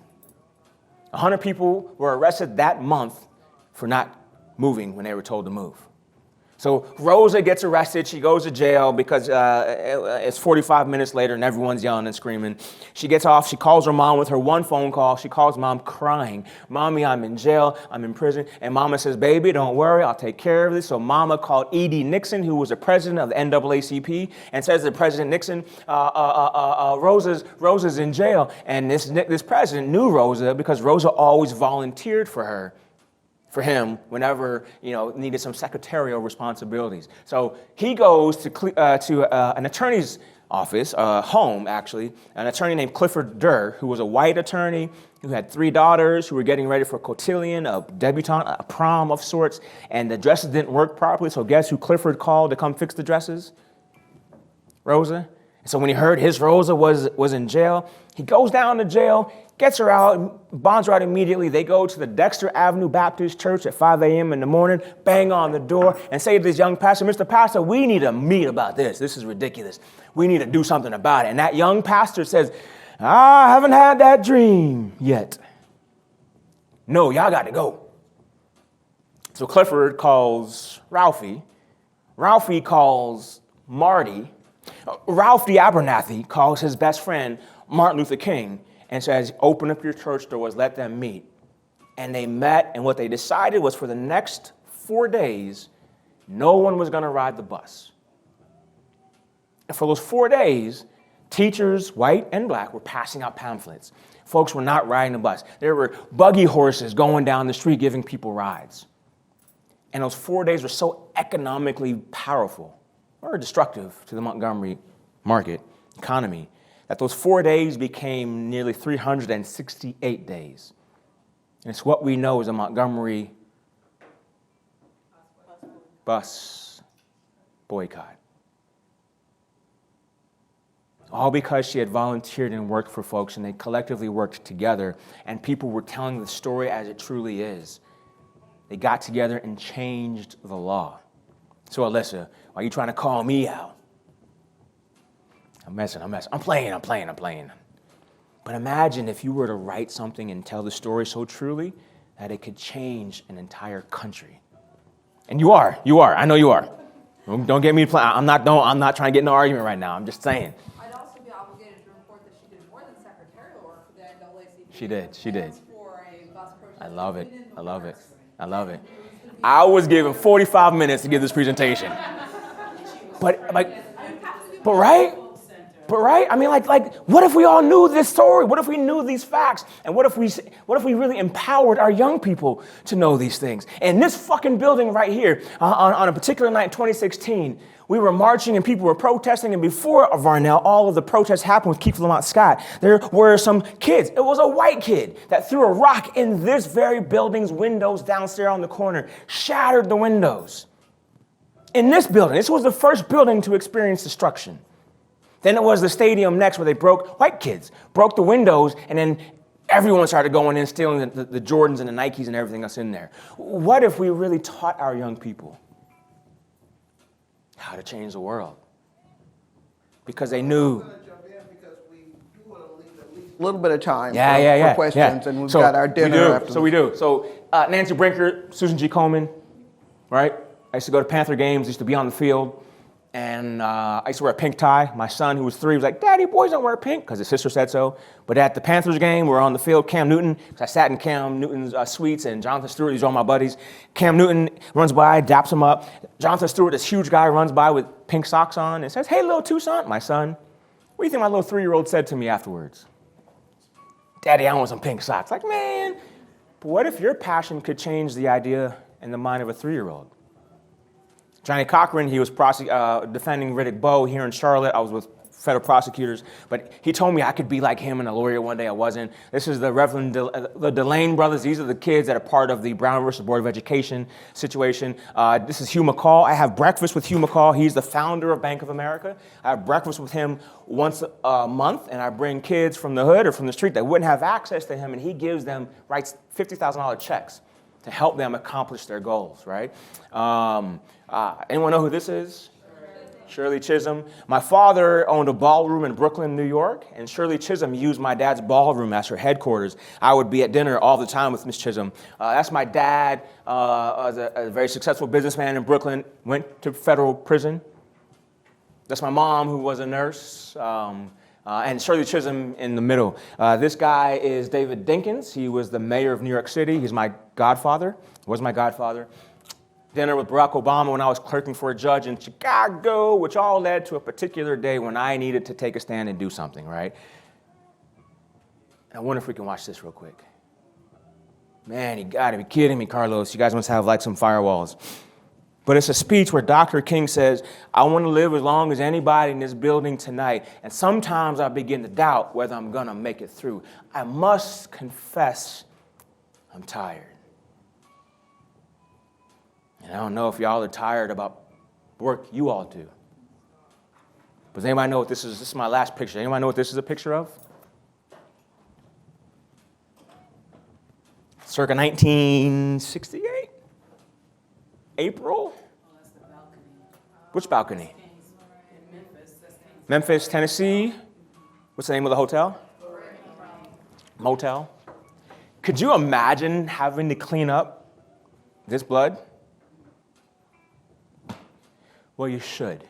100 people were arrested that month for not moving when they were told to move. So Rosa gets arrested. She goes to jail because it's 45 minutes later and everyone's yelling and screaming. She gets off. She calls her mom with her one phone call. She calls mom crying. Mommy, I'm in jail. I'm in prison. And mama says, baby, don't worry. I'll take care of this. So mama called E.D. Nixon, who was the president of the NAACP, and says to President Nixon, Rosa's in jail. And this president knew Rosa because Rosa always volunteered for him whenever, needed some secretarial responsibilities. So he goes to an attorney's office, home actually, an attorney named Clifford Durr, who was a white attorney who had 3 daughters who were getting ready for a cotillion, a debutante, a prom of sorts, and the dresses didn't work properly. So guess who Clifford called to come fix the dresses? Rosa. So when he heard his Rosa was in jail, he goes down to jail, gets her out, bonds her out immediately. They go to the Dexter Avenue Baptist Church at 5 a.m. in the morning, bang on the door, and say to this young pastor, Mr. Pastor, we need to meet about this. This is ridiculous. We need to do something about it. And that young pastor says, I haven't had that dream yet. No, y'all got to go. So Clifford calls Ralphie. Ralphie calls Marty. Ralph D. Abernathy calls his best friend, Martin Luther King, and says, open up your church doors, let them meet. And they met, and what they decided was for the next 4 days, no one was going to ride the bus. And for those 4 days, teachers, white and black, were passing out pamphlets. Folks were not riding the bus. There were buggy horses going down the street giving people rides. And those 4 days were so economically powerful or destructive to the Montgomery market economy that those 4 days became nearly 368 days. And it's what we know as a Montgomery bus boycott. All because she had volunteered and worked for folks, and they collectively worked together, and people were telling the story as it truly is. They got together and changed the law. So Alyssa, why are you trying to call me out? I'm messing. I'm playing. But imagine if you were to write something and tell the story so truly that it could change an entire country. And you are. I know you are. Don't get me playing. I'm not trying to get in an argument right now. I'm just saying. I'd also be obligated to report that she did more than secretarial work for the NAACP. She did. For a bus protest. I love it. I was given 45 minutes to give this presentation. But right? I mean, like, what if we all knew this story? What if we knew these facts? And what if we really empowered our young people to know these things? And this fucking building right here, on a particular night in 2016, we were marching and people were protesting. And before Varnell, all of the protests happened with Keith Lamont Scott. There were some kids. It was a white kid that threw a rock in this very building's windows downstairs on the corner, shattered the windows. In this building, this was the first building to experience destruction. Then it was the stadium next where white kids broke the windows, and then everyone started going in, stealing the Jordans and the Nikes and everything else in there. What if we really taught our young people how to change the world? Because they knew. I'm going to jump in because we do want to leave at least a little bit of time for questions, and we've got our dinner after. We do. So Nancy Brinker, Susan G. Komen, right? I used to go to Panther games, used to be on the field. And I used to wear a pink tie. My son, who was 3, was like, "Daddy, boys don't wear pink," because his sister said so. But at the Panthers game, we're on the field, Cam Newton, because I sat in Cam Newton's suites, and Jonathan Stewart, these are all my buddies. Cam Newton runs by, daps him up. Jonathan Stewart, this huge guy, runs by with pink socks on and says, "Hey, little Toussaint." My son, what do you think my little 3-year-old said to me afterwards? "Daddy, I want some pink socks." Like, man, but what if your passion could change the idea in the mind of a 3-year-old? Johnny Cochran, he was defending Riddick Bowe here in Charlotte. I was with federal prosecutors, but he told me I could be like him and a lawyer one day. I wasn't. This is the Reverend the Delane brothers. These are the kids that are part of the Brown versus Board of Education situation. This is Hugh McCall. I have breakfast with Hugh McCall. He's the founder of Bank of America. I have breakfast with him once a month, and I bring kids from the hood or from the street that wouldn't have access to him, and he writes $50,000 checks to help them accomplish their goals, right? Anyone know who this is? Shirley Chisholm. My father owned a ballroom in Brooklyn, New York, and Shirley Chisholm used my dad's ballroom as her headquarters. I would be at dinner all the time with Miss Chisholm. That's my dad, a very successful businessman in Brooklyn, went to federal prison. That's my mom, who was a nurse, and Shirley Chisholm in the middle. This guy is David Dinkins. He was the mayor of New York City. He's my godfather, was my godfather. Dinner with Barack Obama when I was clerking for a judge in Chicago, which all led to a particular day when I needed to take a stand and do something, right? And I wonder if we can watch this real quick. Man, you gotta be kidding me, Carlos. You guys must have like some firewalls. But it's a speech where Dr. King says, "I want to live as long as anybody in this building tonight, and sometimes I begin to doubt whether I'm gonna make it through. I must confess I'm tired." And I don't know if y'all are tired about work you all do. But does anybody know what this is? This is my last picture. Anybody know what this is a picture of? Circa 1968? April? That's the balcony. Which balcony? In Memphis. Memphis, Tennessee. What's the name of the hotel? Motel. Could you imagine having to clean up this blood? Well, you should.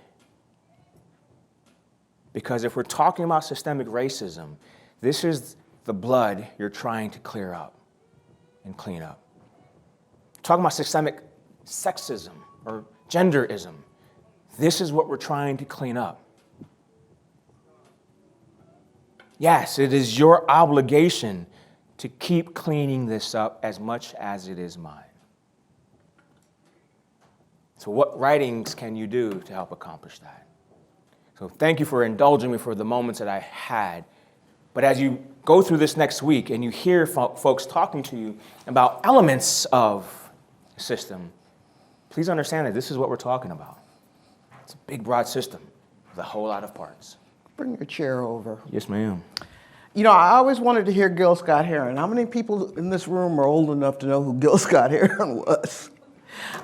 Because if we're talking about systemic racism, this is the blood you're trying to clear up and clean up. Talking about systemic sexism or genderism, this is what we're trying to clean up. Yes, it is your obligation to keep cleaning this up as much as it is mine. So what writings can you do to help accomplish that? So thank you for indulging me for the moments that I had. But as you go through this next week and you hear folks talking to you about elements of the system, please understand that this is what we're talking about. It's a big, broad system with a whole lot of parts. Bring your chair over. Yes, ma'am. You know, I always wanted to hear Gil Scott-Heron. How many people in this room are old enough to know who Gil Scott-Heron was?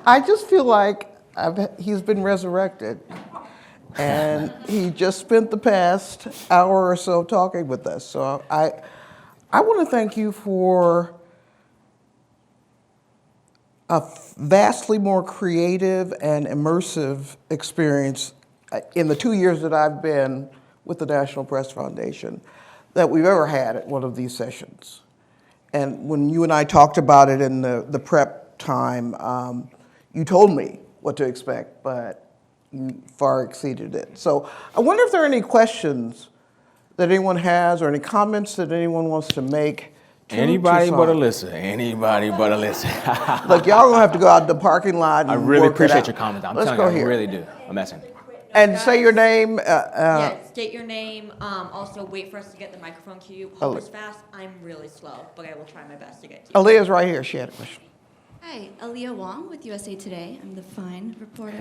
I just feel like he's been resurrected. And he just spent the past hour or so talking with us. So I want to thank you for a vastly more creative and immersive experience in the 2 years that I've been with the National Press Foundation that we've ever had at one of these sessions. And when you and I talked about it in the prep time, you told me what to expect, but you far exceeded it. So I wonder if there are any questions that anyone has or any comments that anyone wants to make. Anybody but Alyssa. Anybody but Alyssa. Look, y'all gonna have to go out in the parking lot and I really work it appreciate out. your comments. I'm Let's telling go you, I here. really do. I'm messing. And say your name. Yes, state your name. Also, wait for us to get the microphone to you. Hope is fast. I'm really slow, but I will try my best to get to you. Aaliyah's right here. She had a question. Hi, Aaliyah Wong with USA Today. I'm the fine reporter.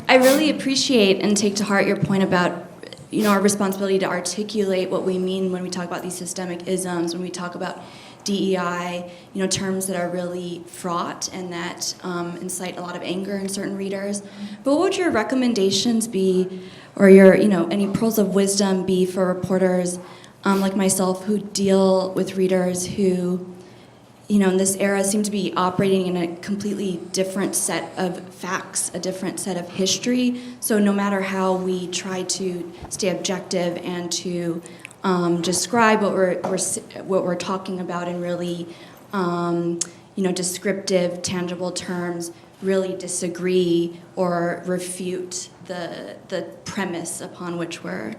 I really appreciate and take to heart your point about, our responsibility to articulate what we mean when we talk about these systemic isms, when we talk about DEI, terms that are really fraught and that incite a lot of anger in certain readers. But what would your recommendations be, or your, any pearls of wisdom be for reporters like myself who deal with readers who, in this era seem to be operating in a completely different set of facts, a different set of history. So no matter how we try to stay objective and to describe what we're talking about in really, descriptive, tangible terms, really disagree or refute the premise upon which we're,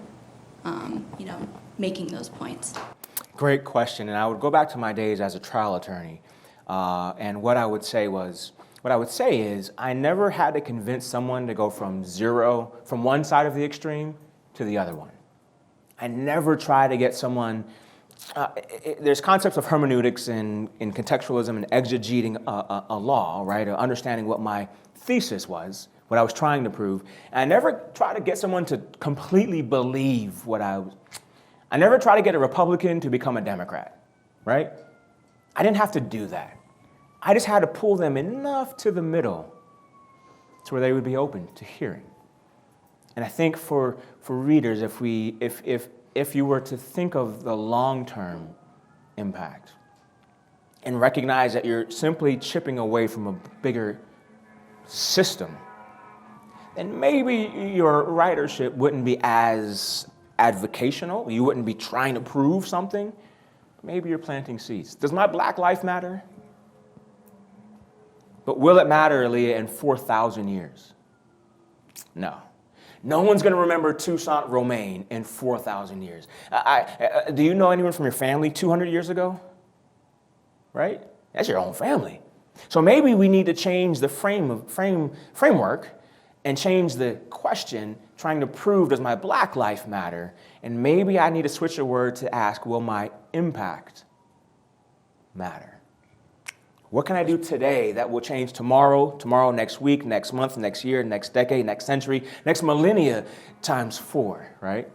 making those points. Great question, and I would go back to my days as a trial attorney, and what I would say is I never had to convince someone to go from one side of the extreme to the other one. I never try to get someone. There's concepts of hermeneutics and contextualism and exegeting a law, right? Or understanding what my thesis was, what I was trying to prove. And I never try to get someone to completely believe what I never try to get a Republican to become a Democrat, right? I didn't have to do that. I just had to pull them enough to the middle to where they would be open to hearing. And I think for readers, if you were to think of the long-term impact and recognize that you're simply chipping away from a bigger system, then maybe your writership wouldn't be as advocational. You wouldn't be trying to prove something. Maybe you're planting seeds. Does my black life matter? But will it matter, Aaliyah, in 4,000 years? No. No one's going to remember Toussaint Romain in 4,000 years. Do you know anyone from your family 200 years ago? Right? That's your own family. So maybe we need to change the framework and change the question, trying to prove, does my black life matter? And maybe I need to switch a word to ask, will my impact matter? What can I do today that will change tomorrow, next week, next month, next year, next decade, next century, next millennia times 4, right?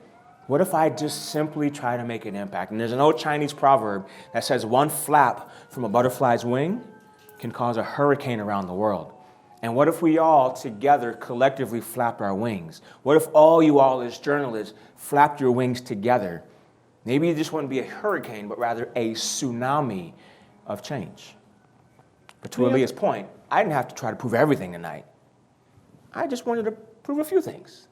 What if I just simply try to make an impact? And there's an old Chinese proverb that says one flap from a butterfly's wing can cause a hurricane around the world. And what if we all together collectively flapped our wings? What if you all as journalists flapped your wings together? Maybe it just wouldn't be a hurricane, but rather a tsunami of change. But to Aaliyah's point, I didn't have to try to prove everything tonight. I just wanted to prove a few things.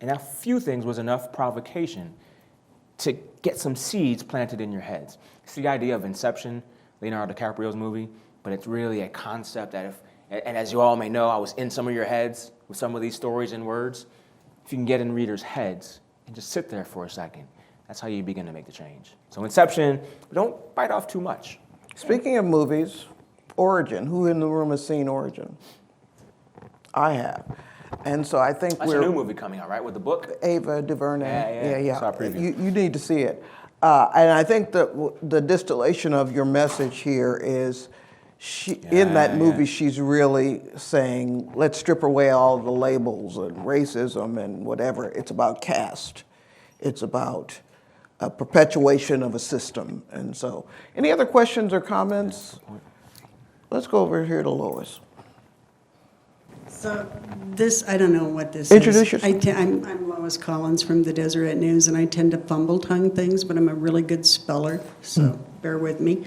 And that few things was enough provocation to get some seeds planted in your heads. It's the idea of Inception, Leonardo DiCaprio's movie, but it's really a concept that and as you all may know, I was in some of your heads with some of these stories and words. If you can get in readers' heads and just sit there for a second, that's how you begin to make the change. So Inception, but don't bite off too much. Speaking of movies, Origin. Who in the room has seen Origin? I have. And so I think That's a new movie coming out, right, with the book? Ava DuVernay. Yeah. Saw a preview. You need to see it. And I think that the distillation of your message here is in that movie, she's really saying, let's strip away all the labels and racism and whatever. It's about caste. It's about a perpetuation of a system. And so, any other questions or comments? Let's go over here to Lois. So this, I don't know what this Introduce is. yourself. I'm Lois Collins from the Deseret News, and I tend to fumble tongue things, but I'm a really good speller, so bear with me.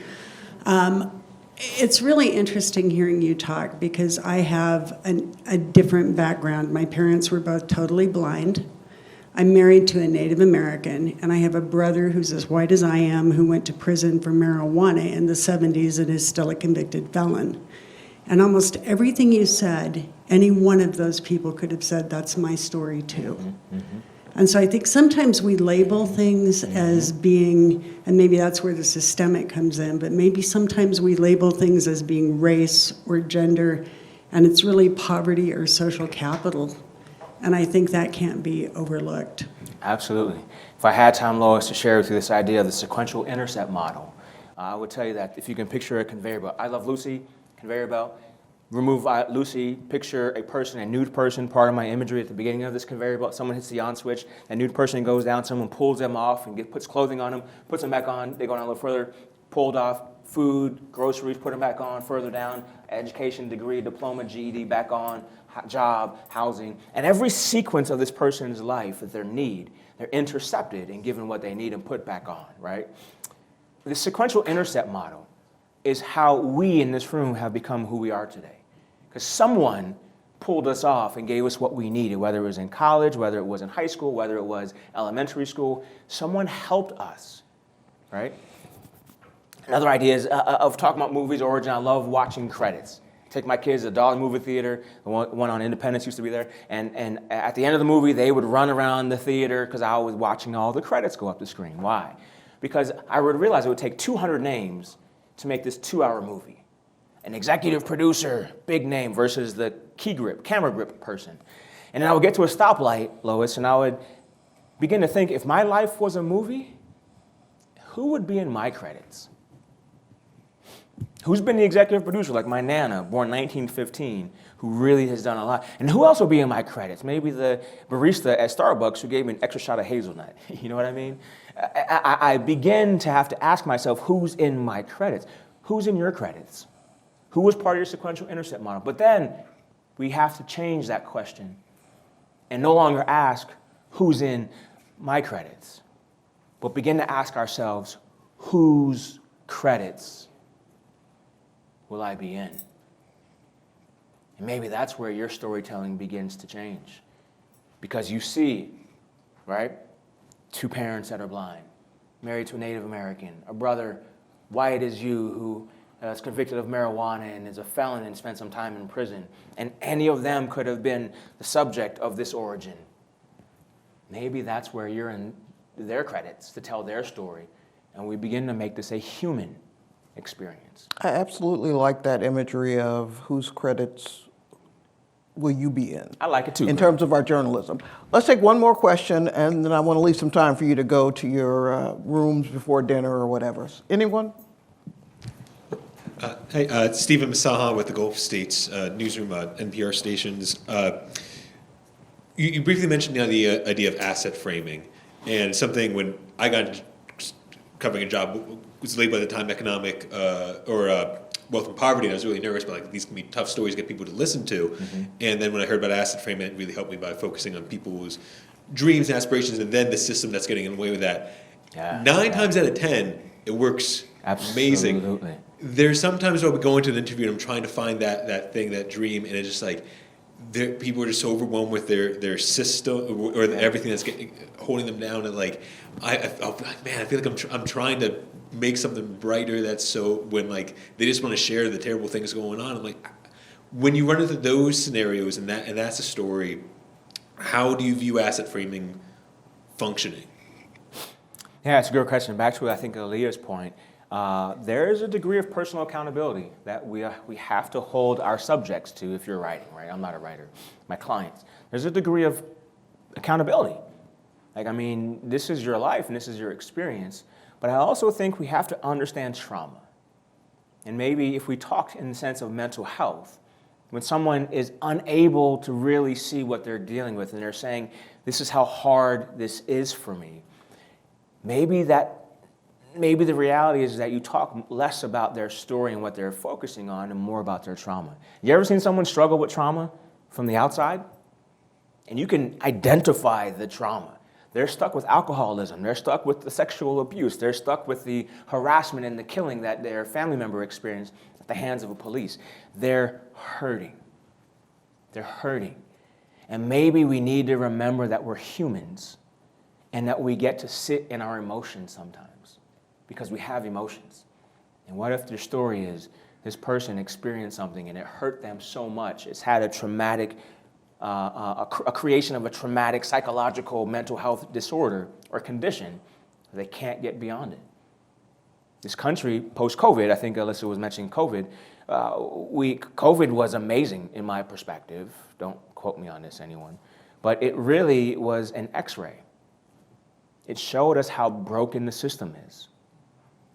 It's really interesting hearing you talk because I have a different background. My parents were both totally blind. I'm married to a Native American, and I have a brother who's as white as I am who went to prison for marijuana in the 70s and is still a convicted felon. And almost everything you said, any one of those people could have said, that's my story too. Mm-hmm. And so I think sometimes we label things as being, and maybe that's where the systemic comes in, but maybe sometimes we label things as being race or gender, and it's really poverty or social capital. And I think that can't be overlooked. Absolutely. If I had time, Lois, to share with you this idea of the sequential intercept model, I would tell you that if you can picture a conveyor belt, I Love Lucy, conveyor belt, remove Lucy, picture a person, a nude person, part of my imagery at the beginning of this conveyor belt, someone hits the on switch, that nude person goes down, someone pulls them off and puts clothing on them, puts them back on, they go down a little further, pulled off, food, groceries, put them back on, further down, education, degree, diploma, GED, back on, job, housing, and every sequence of this person's life, their need, they're intercepted and given what they need and put back on, right? The sequential intercept model is how we in this room have become who we are today. Because someone pulled us off and gave us what we needed, whether it was in college, whether it was in high school, whether it was elementary school. Someone helped us, right? Another idea is of talking about movies' origin. I love watching credits. Take my kids to the Dollar Movie Theater, the one on Independence used to be there, and at the end of the movie, they would run around the theater because I was watching all the credits go up the screen. Why? Because I would realize it would take 200 names to make this 2-hour movie. An executive producer, big name, versus the camera grip person. And then I would get to a stoplight, Lois, and I would begin to think, if my life was a movie, who would be in my credits? Who's been the executive producer, like my Nana, born 1915, who really has done a lot? And who else will be in my credits? Maybe the barista at Starbucks who gave me an extra shot of hazelnut. You know what I mean? I begin to have to ask myself, who's in my credits? Who's in your credits? Who was part of your sequential intercept model? But then we have to change that question and no longer ask, who's in my credits? But begin to ask ourselves, whose credits will I be in? And maybe that's where your storytelling begins to change. Because you see, right, 2 parents that are blind, married to a Native American, a brother, white as you, who is convicted of marijuana and is a felon and spent some time in prison. And any of them could have been the subject of this origin. Maybe that's where you're in their credits to tell their story. And we begin to make this a human experience. I absolutely like that imagery of whose credits will you be in. I like it too. In terms of our journalism. Let's take one more question, and then I want to leave some time for you to go to your rooms before dinner or whatever. Anyone? Hey, Stephen Masaha with the Gulf States newsroom, NPR stations. You briefly mentioned the idea of asset framing, and something when I got covering a job was late by the time economic wealth and poverty, and I was really nervous, but like these can be tough stories to get people to listen to. Mm-hmm. And then when I heard about asset framing, it really helped me by focusing on people's dreams and aspirations, and then the system that's getting in the way with that. Yeah, 9 times out of 10, it works amazing. Absolutely. There's sometimes where we go into an interview and I'm trying to find that thing, that dream, and it's just like people are just so overwhelmed with their system or everything that's holding them down, and like I feel like I'm trying to make something brighter. That's so when like they just want to share the terrible things going on. I'm like, when you run into those scenarios and that's a story, how do you view asset framing functioning? Yeah, it's a good question. Back to I think Aaliyah's point. There is a degree of personal accountability that we have to hold our subjects to if you're writing, right? I'm not a writer. My clients. There's a degree of accountability. Like, I mean, this is your life and this is your experience. But I also think we have to understand trauma. And maybe if we talk in the sense of mental health, when someone is unable to really see what they're dealing with and they're saying, this is how hard this is for me, maybe the reality is that you talk less about their story and what they're focusing on and more about their trauma. You ever seen someone struggle with trauma from the outside? And you can identify the trauma. They're stuck with alcoholism. They're stuck with the sexual abuse. They're stuck with the harassment and the killing that their family member experienced at the hands of a police. They're hurting. They're hurting. And maybe we need to remember that we're humans and that we get to sit in our emotions sometimes because we have emotions. And what if their story is this person experienced something and it hurt them so much, it's had a traumatic a creation of a traumatic psychological mental health disorder or condition, they can't get beyond it. This country, post-COVID, I think Alyssa was mentioning COVID, COVID was amazing in my perspective. Don't quote me on this, anyone. But it really was an X-ray. It showed us how broken the system is.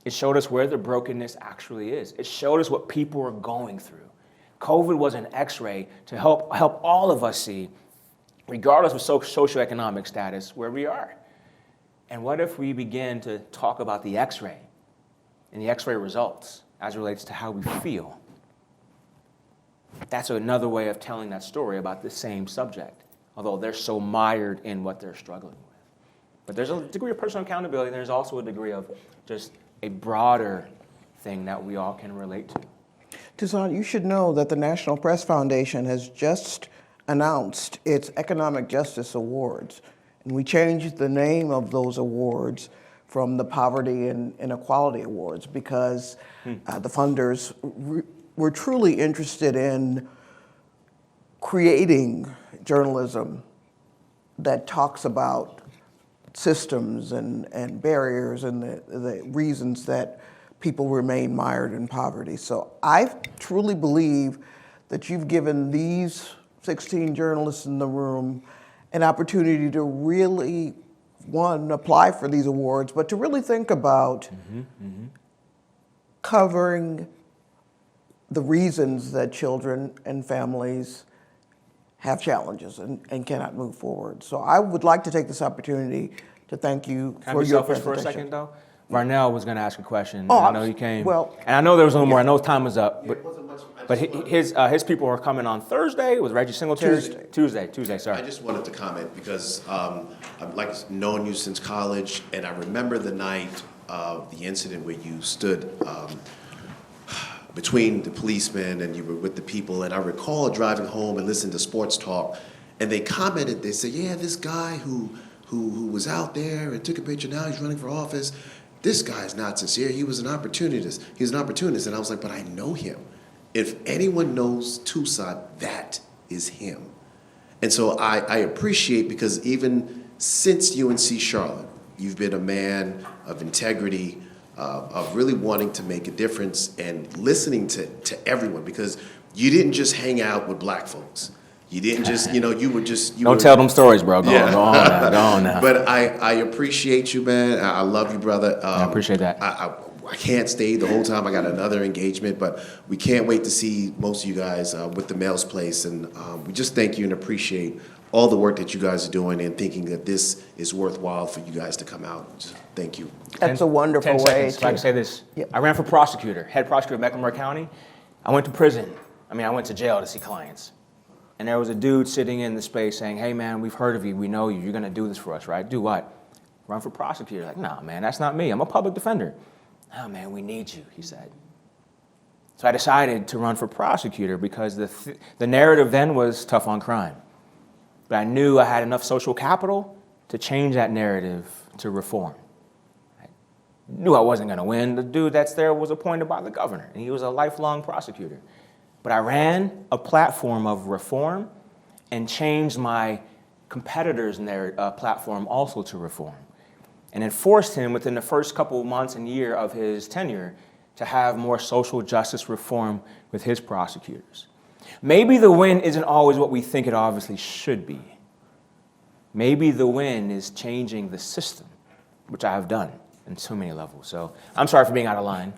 It showed us where the brokenness actually is. It showed us what people are going through. COVID was an X-ray to help all of us see, regardless of socioeconomic status, where we are. And what if we begin to talk about the X-ray and the X-ray results as it relates to how we feel? That's another way of telling that story about the same subject, although they're so mired in what they're struggling with. But there's a degree of personal accountability, and there's also a degree of just a broader thing that we all can relate to. Toussaint, you should know that the National Press Foundation has just announced its Economic Justice Awards. And we changed the name of those awards from the Poverty and Inequality Awards because the funders were truly interested in creating journalism that talks about systems and barriers and the reasons that people remain mired in poverty. So I truly believe that you've given these 16 journalists in the room an opportunity to really, one, apply for these awards, but to really think about covering the reasons that children and families have challenges and cannot move forward. So I would like to take this opportunity to thank you Can I for be your selfish presentation. for a second, though? Varnell was going to ask a question. Oh, and I know he came. well, and I know there was a little more. I know time was up. But his people are coming on Thursday with Reggie Singletary. Tuesday. Sorry. I just wanted to comment because I've like known you since college, and I remember the night of the incident where you stood between the policemen and you were with the people. And I recall driving home and listening to sports talk, and they commented. They said, "Yeah, this guy who was out there and took a picture. Now he's running for office. This guy's not sincere. He was an opportunist. He's an opportunist." And I was like, "But I know him. If anyone knows Toussaint, that is him." And so I appreciate, because even since UNC Charlotte, you've been a man of integrity, of really wanting to make a difference and listening to everyone, because you didn't just hang out with black folks. You didn't just, you were just... Don't tell them stories, bro. Go on now. But I appreciate you, man. I love you, brother. I appreciate that. I can't stay the whole time. I got another engagement, but we can't wait to see most of you guys with the Mail's Place. And we just thank you and appreciate all the work that you guys are doing and thinking that this is worthwhile for you guys to come out. Just thank you. That's a wonderful 10 way seconds, to... if I can say this. Yep. I ran for prosecutor, head prosecutor of Mecklenburg County. I went to prison. I went to jail to see clients. And there was a dude sitting in the space saying, "Hey, man, we've heard of you. We know you. You're going to do this for us, right?" "Do what?" "Run for prosecutor." Like, "Nah, man, that's not me. I'm a public defender." "Oh, man, we need you," he said. So I decided to run for prosecutor because the narrative then was tough on crime. But I knew I had enough social capital to change that narrative to reform. I knew I wasn't going to win. The dude that's there was appointed by the governor, and he was a lifelong prosecutor. But I ran a platform of reform and changed my competitor's platform also to reform. And it forced him within the first couple of months and year of his tenure to have more social justice reform with his prosecutors. Maybe the win isn't always what we think it obviously should be. Maybe the win is changing the system, which I have done in so many levels. So I'm sorry for being out of line,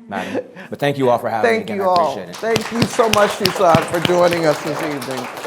madam, but thank you all for having me again. I appreciate it. Thank you so much, Toussaint, for joining us this evening.